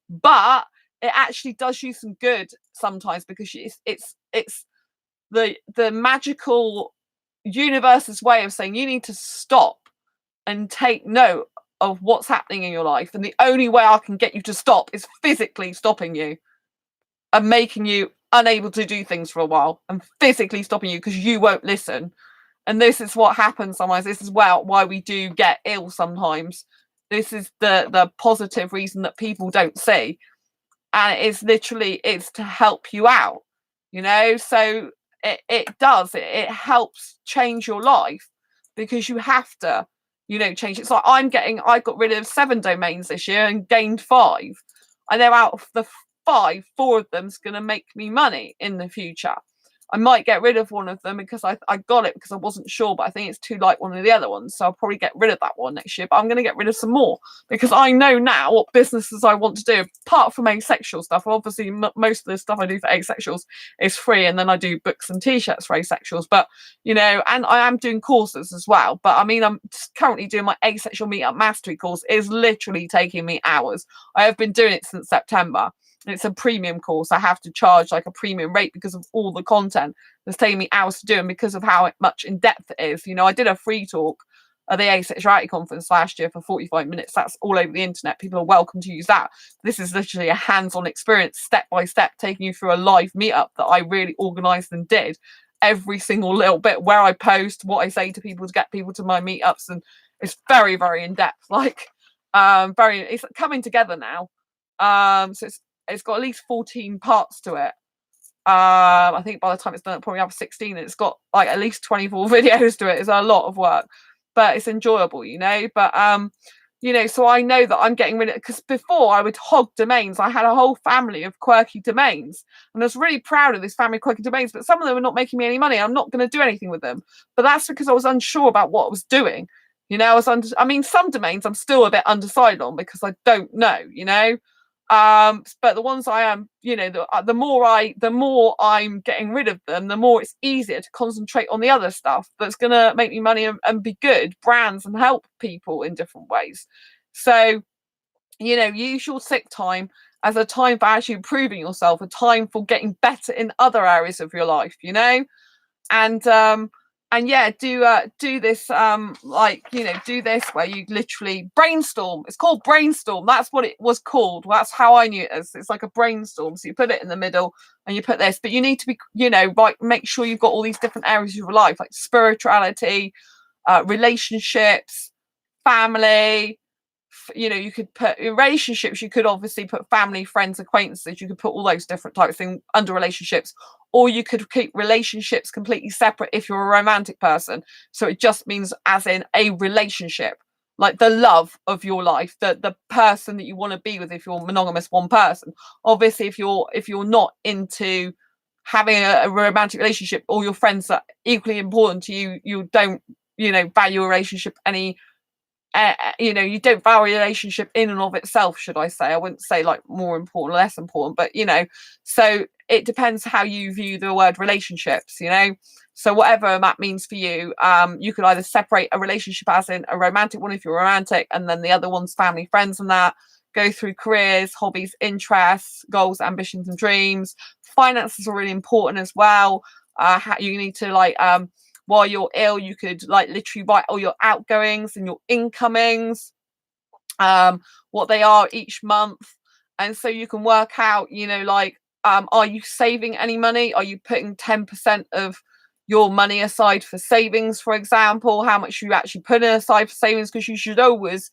but it actually does you some good sometimes, because it's the magical universe's way of saying you need to stop and take note of what's happening in your life. And the only way I can get you to stop is physically stopping you and making you unable to do things for a while, and physically stopping you because you won't listen. And this is what happens sometimes. This is why we do get ill sometimes. This is the positive reason that people don't see. And it's literally, it's to help you out, you know. So it helps change your life, because you have to, you know, change. It's like I got rid of 7 domains this year and gained 5. I know out of the 5, 4 of them's going to make me money in the future. I might get rid of one of them because I got it because I wasn't sure, but I think it's too like one of the other ones. So I'll probably get rid of that one next year. But I'm going to get rid of some more, because I know now what businesses I want to do, apart from asexual stuff. Obviously, most of the stuff I do for asexuals is free. And then I do books and t-shirts for asexuals. But, you know, and I am doing courses as well. But I mean, I'm currently doing my asexual meetup mastery course. Is literally taking me hours. I have been doing it since September. It's a premium course. I have to charge like a premium rate because of all the content that's taking me hours to do, and because of how much in depth it is. You know, I did a free talk at the Asexuality conference last year for 45 minutes. That's all over the internet. People are welcome to use that. This is literally a hands-on experience, step by step, taking you through a live meetup that I really organised and did. Every single little bit, where I post, what I say to people to get people to my meetups, and it's very, very in depth. Like, it's coming together now. So it's got at least 14 parts to it. I think by the time it's done, it'll probably have 16. And it's got like at least 24 videos to it. It's a lot of work, but it's enjoyable, you know. But you know, so I know that I'm getting rid of, because before I would hog domains. I had a whole family of quirky domains, and I was really proud of this family of quirky domains, but some of them are not making me any money. I'm not going to do anything with them. But that's because I was unsure about what I was doing. You know, I mean, some domains I'm still a bit undecided on because I don't know, you know. But the ones I am, you know, the more I'm getting rid of them, the more it's easier to concentrate on the other stuff that's gonna make me money and be good brands and help people in different ways. So, you know, use your sick time as a time for actually improving yourself, a time for getting better in other areas of your life, you know. And yeah, do this like, you know, do this where you literally brainstorm. It's called brainstorm. That's what it was called. That's how I knew it as. It's like a brainstorm. So you put it in the middle and you put this, but you need to be, you know, like, make sure you've got all these different areas of your life, like spirituality, relationships, family. You know, you could put relationships, you could obviously put family, friends, acquaintances, you could put all those different types of things under relationships, or you could keep relationships completely separate if you're a romantic person. So it just means as in a relationship, like the love of your life, the person that you want to be with if you're monogamous one person. Obviously, if you're not into having a romantic relationship, all your friends are equally important to you. You don't, value a relationship any you don't value a relationship in and of itself, should I say. I wouldn't say like more important or less important, but so it depends how you view the word relationships. So whatever that means for you, you could either separate a relationship as in a romantic one if you're romantic, and then the other one's family, friends, and that. Go through careers, hobbies, interests, goals, ambitions, and dreams. Finances are really important as well. How you need to while you're ill, you could like literally write all your outgoings and your incomings, what they are each month. And so you can work out, are you saving any money? Are you putting 10% of your money aside for savings, for example? How much you actually put aside for savings? Because you should always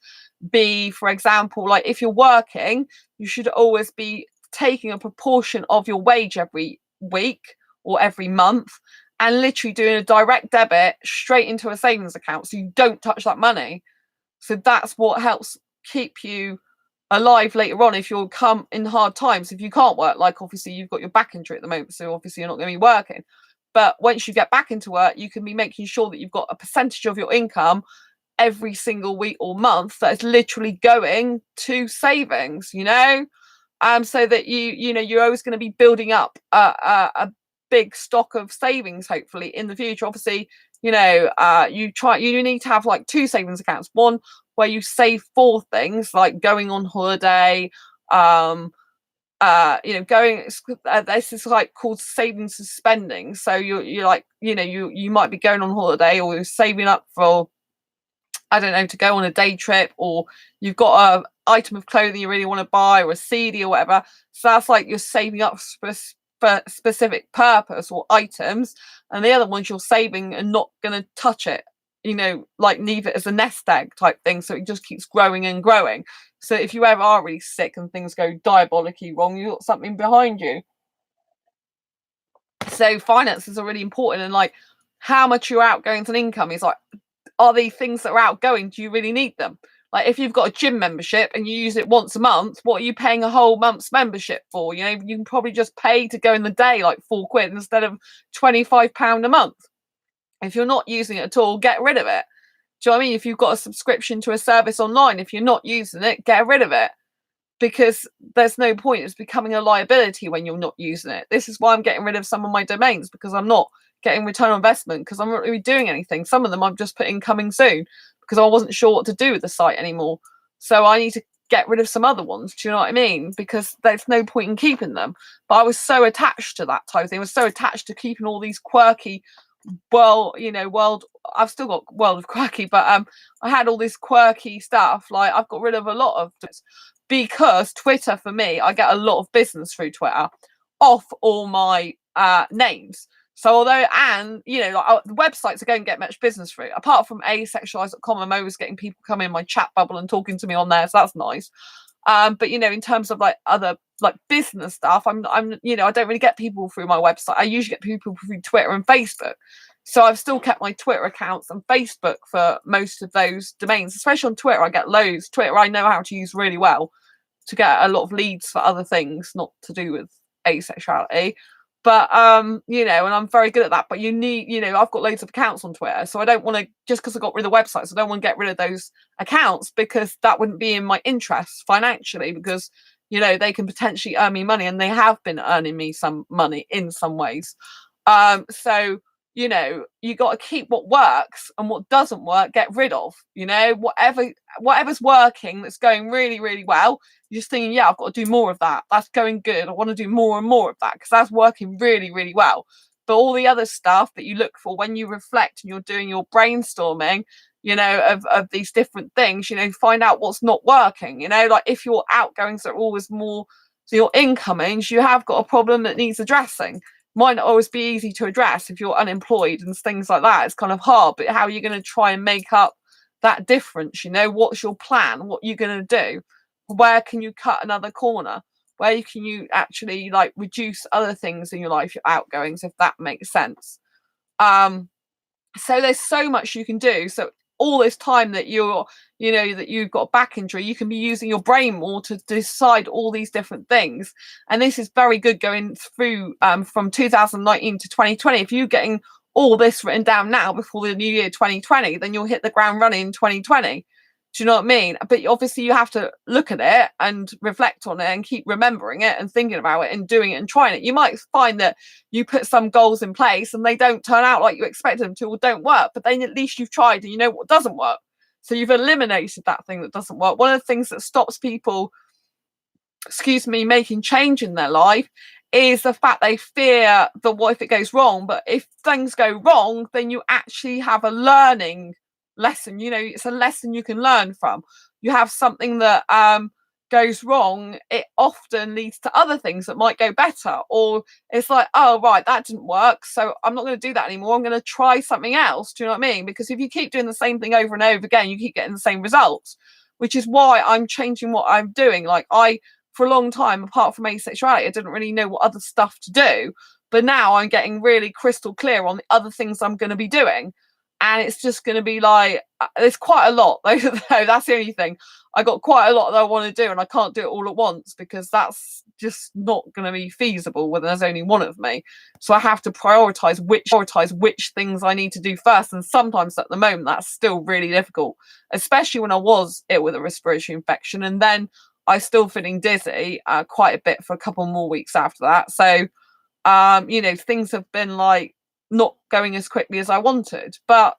be, for example, like if you're working, you should always be taking a proportion of your wage every week or every month and literally doing a direct debit straight into a savings account so you don't touch that money. So that's what helps keep you alive later on if you'll come in hard times. If you can't work, like obviously you've got your back injury at the moment, so obviously you're not going to be working. But once you get back into work, you can be making sure that you've got a percentage of your income every single week or month that is literally going to savings, so that you're always going to be building up a big stock of savings, hopefully in the future. Obviously, you need to have like two savings accounts, one where you save for things like going on holiday, going this is like called savings and spending. So you're like, you might be going on holiday or you're saving up for, I don't know, to go on a day trip, or you've got a item of clothing you really want to buy, or a CD or whatever. So that's like you're saving up for specific purpose or items, and the other ones you're saving and not going to touch it, like leave it as a nest egg type thing, so it just keeps growing and growing. So if you ever are really sick and things go diabolically wrong, you've got something behind you. So finances are really important, and like how much your outgoings and income is like, are these things that are outgoing, do you really need them? Like if you've got a gym membership and you use it once a month, what are you paying a whole month's membership for? You can probably just pay to go in the day like £4 instead of £25 a month. If you're not using it at all, get rid of it. Do you know what I mean? If you've got a subscription to a service online, if you're not using it, get rid of it, because there's no point. It's becoming a liability when you're not using it. This is why I'm getting rid of some of my domains, because I'm not getting return on investment, because I'm not really doing anything. Some of them I'm just putting coming soon because I wasn't sure what to do with the site anymore. So I need to get rid of some other ones. Do you know what I mean? Because there's no point in keeping them. But I was so attached to that type of thing. I was so attached to keeping all these quirky, world. I've still got World of Quirky, but I had all this quirky stuff. Like I've got rid of a lot of this, because Twitter, for me, I get a lot of business through Twitter off all my names. So although, and the websites are going to get much business through, apart from asexualist.com, I'm always getting people coming in my chat bubble and talking to me on there, so that's nice. But in terms of like other like business stuff, I'm I don't really get people through my website. I usually get people through Twitter and Facebook. So I've still kept my Twitter accounts and Facebook for most of those domains. Especially on Twitter, I get loads. Twitter I know how to use really well to get a lot of leads for other things, not to do with asexuality. But and I'm very good at that. But you need, I've got loads of accounts on Twitter, so I don't want to, just because I got rid of websites, I don't want to get rid of those accounts, because that wouldn't be in my interests financially, because they can potentially earn me money, and they have been earning me some money in some ways. So you got to keep what works, and what doesn't work, get rid of. Whatever's working, that's going really, really well, you're just thinking, yeah, I've got to do more of that. That's going good. I want to do more and more of that, because that's working really, really well. But all the other stuff that you look for when you reflect and you're doing your brainstorming, of these different things, find out what's not working. Like if your outgoings are always more to your incomings, you have got a problem that needs addressing. Might not always be easy to address if you're unemployed and things like that. It's kind of hard, but how are you going to try and make up that difference? What's your plan? What are you going to do? Where can you cut another corner? Where can you actually like reduce other things in your life, your outgoings, if that makes sense? So there's so much you can do. So all this time that that you've got a back injury, you can be using your brain more to decide all these different things. And this is very good going through from 2019 to 2020. If you're getting all this written down now before the new year 2020, then you'll hit the ground running in 2020. Do you know what I mean? But obviously you have to look at it and reflect on it and keep remembering it and thinking about it and doing it and trying it. You might find that you put some goals in place and they don't turn out like you expected them to or don't work, but then at least you've tried and you know what doesn't work. So you've eliminated that thing that doesn't work. One of the things that stops people, making change in their life is the fact they fear that what if it goes wrong? But if things go wrong, then you actually have a learning lesson. It's a lesson you can learn from. You have something that goes wrong, it often leads to other things that might go better. Or it's like, oh right, that didn't work, so I'm not going to do that anymore, I'm going to try something else. Do you know what I mean? Because if you keep doing the same thing over and over again, you keep getting the same results, which is why I'm changing what I'm doing. Like, for a long time, apart from asexuality, I didn't really know what other stuff to do, but now I'm getting really crystal clear on the other things I'm going to be doing. And it's just going to be like, there's quite a lot though. That's the only thing. I got quite a lot that I want to do, and I can't do it all at once because that's just not going to be feasible when there's only one of me. So I have to prioritize which things I need to do first. And sometimes at the moment, that's still really difficult, especially when I was ill with a respiratory infection. And then I was still feeling dizzy quite a bit for a couple more weeks after that. So, things have been like not going as quickly as I wanted. But,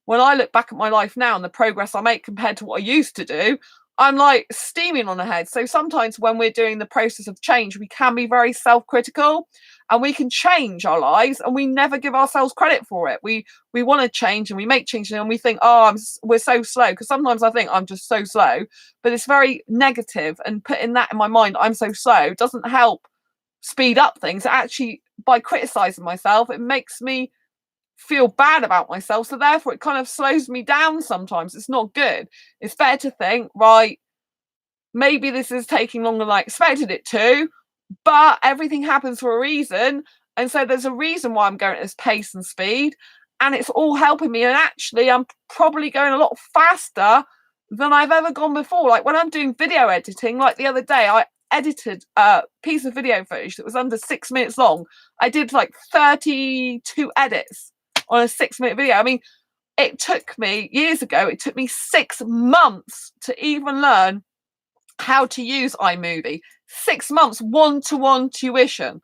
when I look back at my life now and the progress I make compared to what I used to do, I'm like steaming on ahead. So sometimes when we're doing the process of change, we can be very self-critical and we can change our lives and we never give ourselves credit for it. We want to change and we make changes and we think, oh, we're so slow. Because sometimes I think I'm just so slow, but it's very negative, and putting that in my mind, I'm so slow, doesn't help speed up things. Actually, by criticizing myself, it makes me feel bad about myself, so therefore it kind of slows me down. Sometimes it's not good. It's better to think, right, maybe this is taking longer than I expected it to, but everything happens for a reason, and so there's a reason why I'm going at this pace and speed, and it's all helping me. And actually I'm probably going a lot faster than I've ever gone before. Like when I'm doing video editing, like the other day I edited a piece of video footage that was under 6 minutes long. I did like 32 edits on a 6-minute video. I mean, it took me years ago, it took me 6 months to even learn how to use iMovie. 6 months, one-to-one tuition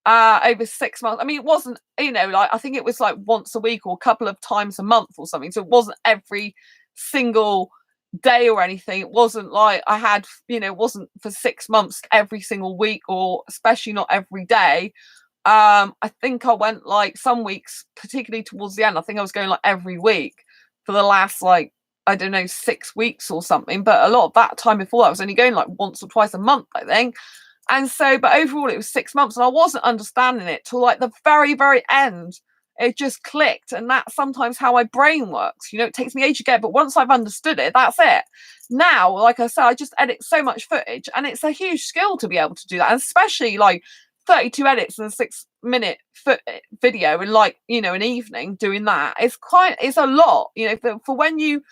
over 6 months. I mean, it wasn't, like, I think it was like once a week or a couple of times a month or something. So it wasn't every single day or anything. It wasn't like I had, it wasn't for 6 months every single week, or especially not every day. I think I went like some weeks, particularly towards the end, I think I was going like every week for the last, like, I don't know, 6 weeks or something. But a lot of that time before that, I was only going like once or twice a month, I think. And so, but overall it was 6 months, and I wasn't understanding it till like the very, very end. It just clicked. And that's sometimes how my brain works. It takes me age to get, but once I've understood it, that's it. Now, like I said, I just edit so much footage, and it's a huge skill to be able to do that, and especially like 32 edits in a 6-minute video in like, an evening doing that. It's a lot, for when you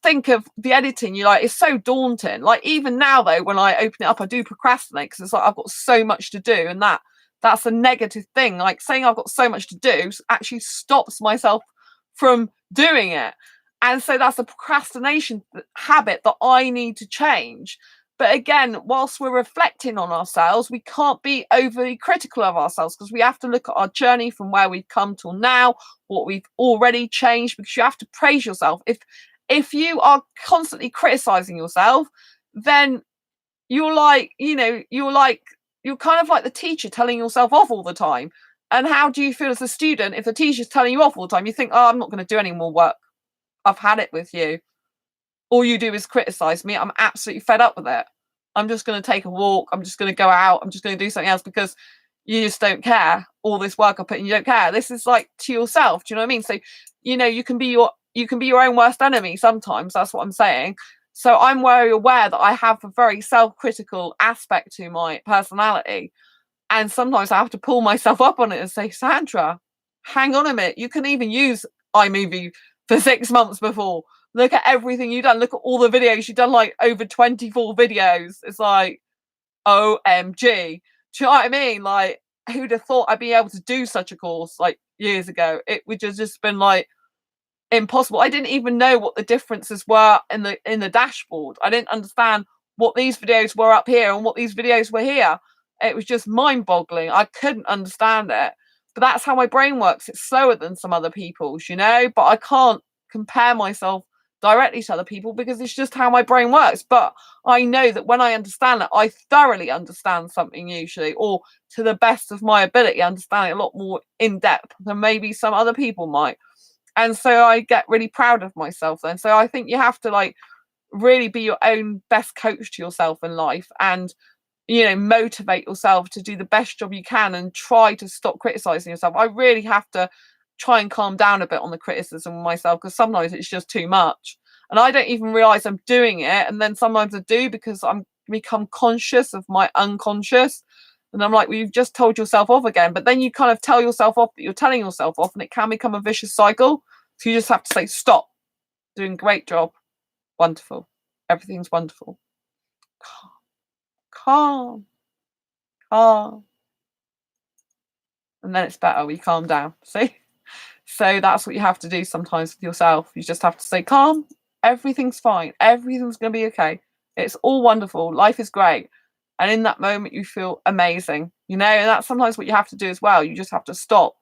think of the editing, you're like, it's so daunting. Like even now though, when I open it up, I do procrastinate because it's like I've got so much to do, and that's a negative thing. Like saying I've got so much to do actually stops myself from doing it. And so that's a procrastination habit that I need to change. But again, whilst we're reflecting on ourselves, we can't be overly critical of ourselves, because we have to look at our journey from where we've come till now, what we've already changed, because you have to praise yourself. If you are constantly criticizing yourself, then you're like, you're kind of like the teacher telling yourself off all the time. And how do you feel as a student if the teacher's telling you off all the time? You think, oh, I'm not going to do any more work. I've had it with you. All you do is criticize me. I'm absolutely fed up with it. I'm just going to take a walk. I'm just going to go out. I'm just going to do something else because you just don't care. All this work I put in, you don't care. This is like to yourself. Do you know what I mean? So, you can be your own worst enemy sometimes. That's what I'm saying. So I'm very aware that I have a very self-critical aspect to my personality. And sometimes I have to pull myself up on it and say, Sandra, hang on a minute. You can even use iMovie for 6 months before. Look at everything you've done. Look at all the videos you've done, like over 24 videos. It's like, OMG. Do you know what I mean? Like, who'd have thought I'd be able to do such a course like years ago? It would have just been like impossible. I didn't even know what the differences were in the dashboard. I didn't understand what these videos were up here and what these videos were here. It was just mind-boggling. I couldn't understand it. But that's how my brain works. It's slower than some other people's, you know, but I can't compare myself directly to other people because it's just how my brain works. But I know that when I understand it, I thoroughly understand something usually, or to the best of my ability, understand it a lot more in depth than maybe some other people might. And so I get really proud of myself then. So I think you have to like really be your own best coach to yourself in life, and you know, motivate yourself to do the best job you can and try to stop criticizing yourself. I really have to try and calm down a bit on the criticism of myself because sometimes it's just too much. And I don't even realize I'm doing it. And then sometimes I do because I'm become conscious of my unconscious. And I'm like, well, you've just told yourself off again. But then you kind of tell yourself off that you're telling yourself off, and it can become a vicious cycle. So you just have to say, stop. Doing a great job. Wonderful. Everything's wonderful. Calm. Calm. And then it's better. We calm down. See? So that's what you have to do sometimes with yourself. You just have to say, calm. Everything's fine. Everything's going to be okay. It's all wonderful. Life is great. And in that moment, you feel amazing. You know, and that's sometimes what you have to do as well. You just have to stop.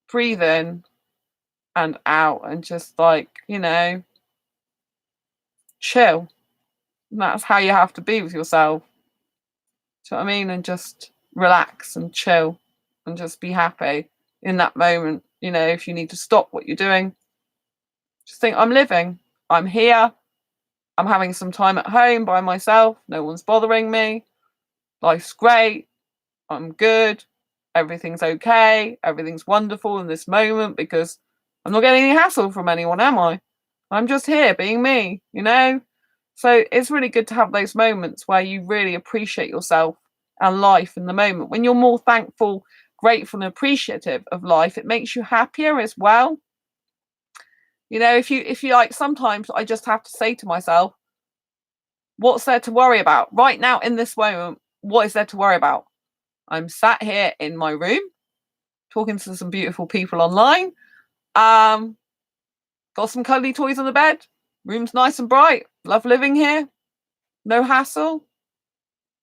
Breathe in and out and just like, you know, chill. And that's how you have to be with yourself. Do you know what I mean? And just relax and chill and just be happy in that moment. You know, if you need to stop what you're doing, just think, I'm living. I'm here. I'm having some time at home by myself. No one's bothering me. Life's great. I'm good. Everything's okay. Everything's wonderful in this moment because I'm not getting any hassle from anyone, am I? I'm just here being me, you know? So it's really good to have those moments where you really appreciate yourself and life in the moment. When you're more thankful, grateful, and appreciative of life, it makes you happier as well. You know, if you like, sometimes I just have to say to myself, what's there to worry about right now in this moment? What is there to worry about? I'm sat here in my room talking to some beautiful people online. Got some cuddly toys on the bed. Room's nice and bright. Love living here. No hassle.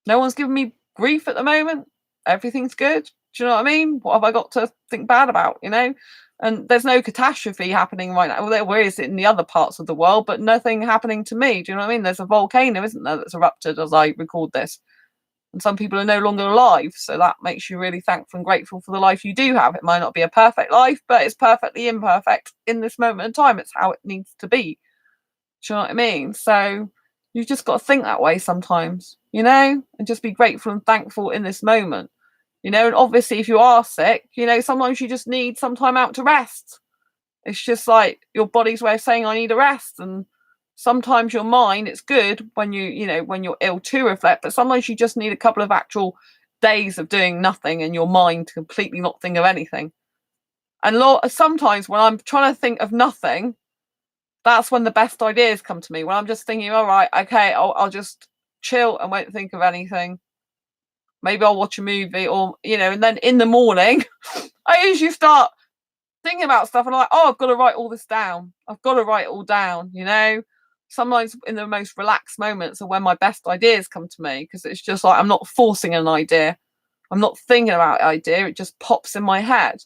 No one's giving me grief at the moment. Everything's good. Do you know what I mean? What have I got to think bad about, you know? And there's no catastrophe happening right now. Well, there is in the other parts of the world, but nothing happening to me. Do you know what I mean? There's a volcano, isn't there, that's erupted as I record this. And some people are no longer alive. So that makes you really thankful and grateful for the life you do have. It might not be a perfect life, but it's perfectly imperfect in this moment in time. It's how it needs to be. Do you know what I mean? So you've just got to think that way sometimes, you know, and just be grateful and thankful in this moment, you know. And obviously, if you are sick, you know, sometimes you just need some time out to rest. It's just like your body's way of saying, I need a rest. And sometimes your mind, it's good when you know, when you're ill to reflect, but sometimes you just need a couple of actual days of doing nothing and your mind to completely not think of anything. And sometimes when I'm trying to think of nothing, that's when the best ideas come to me. When I'm just thinking, all right, okay, I'll just chill and won't think of anything. Maybe I'll watch a movie, or, you know, and then in the morning, I usually start thinking about stuff and I'm like, oh, I've got to write all this down. I've got to write it all down, you know. Sometimes in the most relaxed moments are when my best ideas come to me, because it's just like I'm not forcing an idea. I'm not thinking about an idea. It just pops in my head.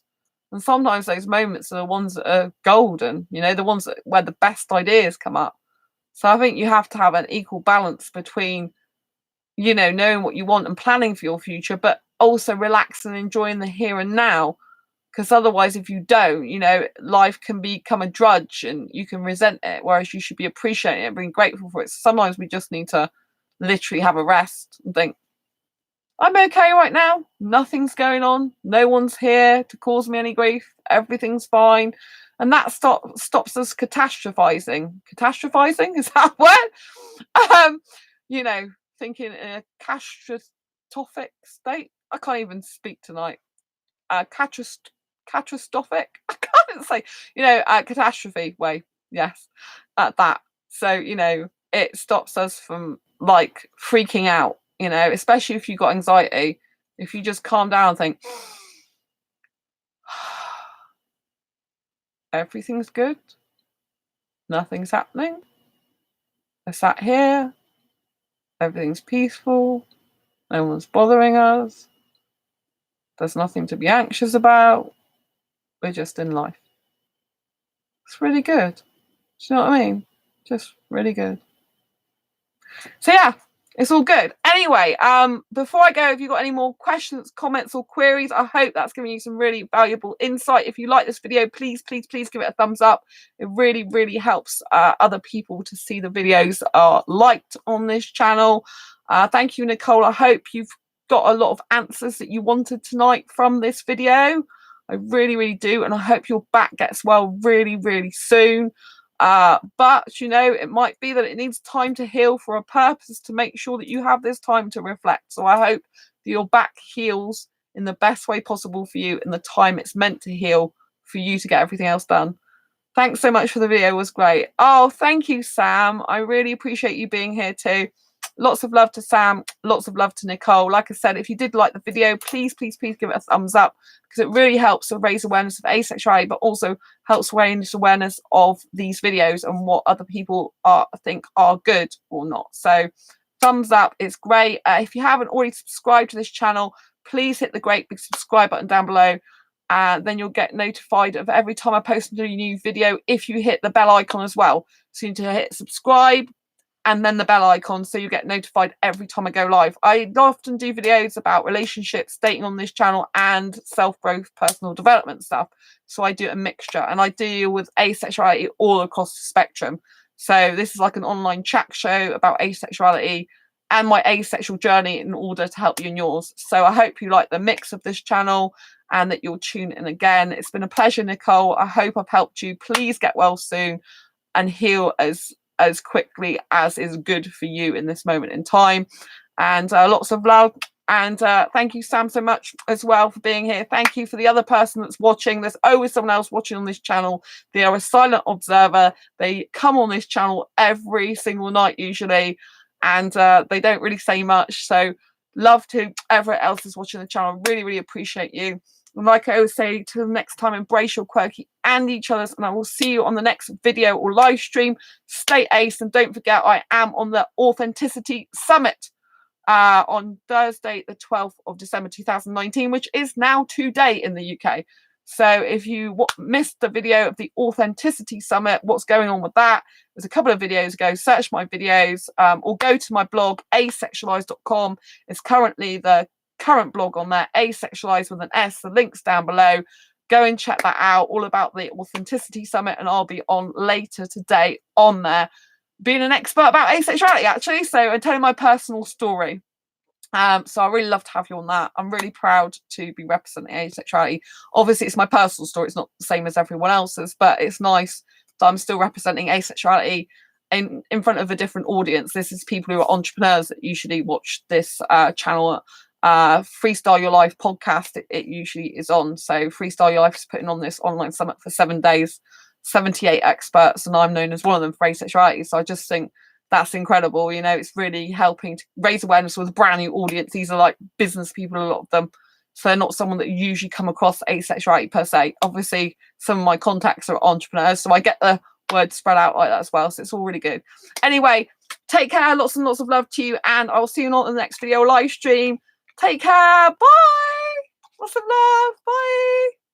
And sometimes those moments are the ones that are golden, you know, the ones where the best ideas come up. So I think you have to have an equal balance between, you know, knowing what you want and planning for your future, but also relaxing and enjoying the here and now. Because otherwise, if you don't, you know, life can become a drudge and you can resent it, whereas you should be appreciating it and being grateful for it. So sometimes we just need to literally have a rest and think, I'm okay right now. Nothing's going on. No one's here to cause me any grief. Everything's fine. And that stops us catastrophizing. Catastrophizing? Is that a word? You know, thinking in a catastrophic state. I can't even speak tonight. catastrophic, I can't say, catastrophe way. Yes, at that. So, it stops us from like freaking out, especially if you've got anxiety. If you just calm down and think, everything's good, nothing's happening, I sat here, everything's peaceful, no one's bothering us, there's nothing to be anxious about, we're just in life. It's really good. Do you know what I mean? Just really good. So yeah, it's all good. Anyway, before I go, if you've got any more questions, comments, or queries, I hope that's giving you some really valuable insight. If you like this video, please give it a thumbs up. It really, really helps other people to see the videos are liked on this channel. Thank you, Nicole. I hope you've got a lot of answers that you wanted tonight from this video. I really, really do. And I hope your back gets well really, really soon. But it might be that it needs time to heal for a purpose, to make sure that you have this time to reflect. So I hope that your back heals in the best way possible for you in the time it's meant to heal for you to get everything else done. Thanks so much for the video. It was great. Oh, thank you, Sam. I really appreciate you being here too. Lots of love to Sam, lots of love to Nicole. Like I said, if you did like the video, please give it a thumbs up, because it really helps to raise awareness of asexuality, but also helps raise awareness of these videos and what other people think are good or not. So thumbs up, it's great. If you haven't already subscribed to this channel, please hit the great big subscribe button down below. Then you'll get notified of every time I post a new video if you hit the bell icon as well. So you need to hit subscribe and then the bell icon, so you get notified every time I go live. I often do videos about relationships, dating on this channel, and self-growth, personal development stuff. So I do a mixture, and I deal with asexuality all across the spectrum. So this is like an online chat show about asexuality and my asexual journey in order to help you in yours. So I hope you like the mix of this channel and that you'll tune in again. It's been a pleasure, Nicole. I hope I've helped you. Please get well soon and heal as quickly as is good for you in this moment in time. And lots of love. And thank you, Sam, so much as well for being here. Thank you for the other person that's watching. There's always someone else watching on this channel. They are a silent observer. They come on this channel every single night usually, and they don't really say much. So love to everyone else is watching the channel. Really, really appreciate you. And like I always say, till next time, embrace your quirky and each other's, and I will see you on the next video or live stream. Stay ace, and don't forget, I am on the Authenticity Summit on Thursday, the 12th of December 2019, which is now today in the UK. So if you missed the video of the Authenticity Summit, what's going on with that? There's a couple of videos ago. Search my videos or go to my blog, asexualise.com. It's currently the current blog on there, asexualise with an S. The link's down below. Go and check that out, all about the Authenticity Summit, and I'll be on later today on there, being an expert about asexuality, actually. So I'm telling my personal story. So I really love to have you on that. I'm really proud to be representing asexuality. Obviously, it's my personal story. It's not the same as everyone else's, but it's nice that I'm still representing asexuality in front of a different audience. This is people who are entrepreneurs that usually watch this channel. Freestyle Your Life podcast, it usually is on. So Freestyle Your Life is putting on this online summit for 7 days, 78 experts, and I'm known as one of them for asexuality. So I just think that's incredible. It's really helping to raise awareness with a brand new audience. These are like business people, a lot of them, so they're not someone that usually come across asexuality per se. Obviously some of my contacts are entrepreneurs, so I get the word spread out like that as well. So it's all really good. Anyway, take care, lots and lots of love to you, and I'll see you on the next video live stream. Take care. Bye. Lots of love. Bye.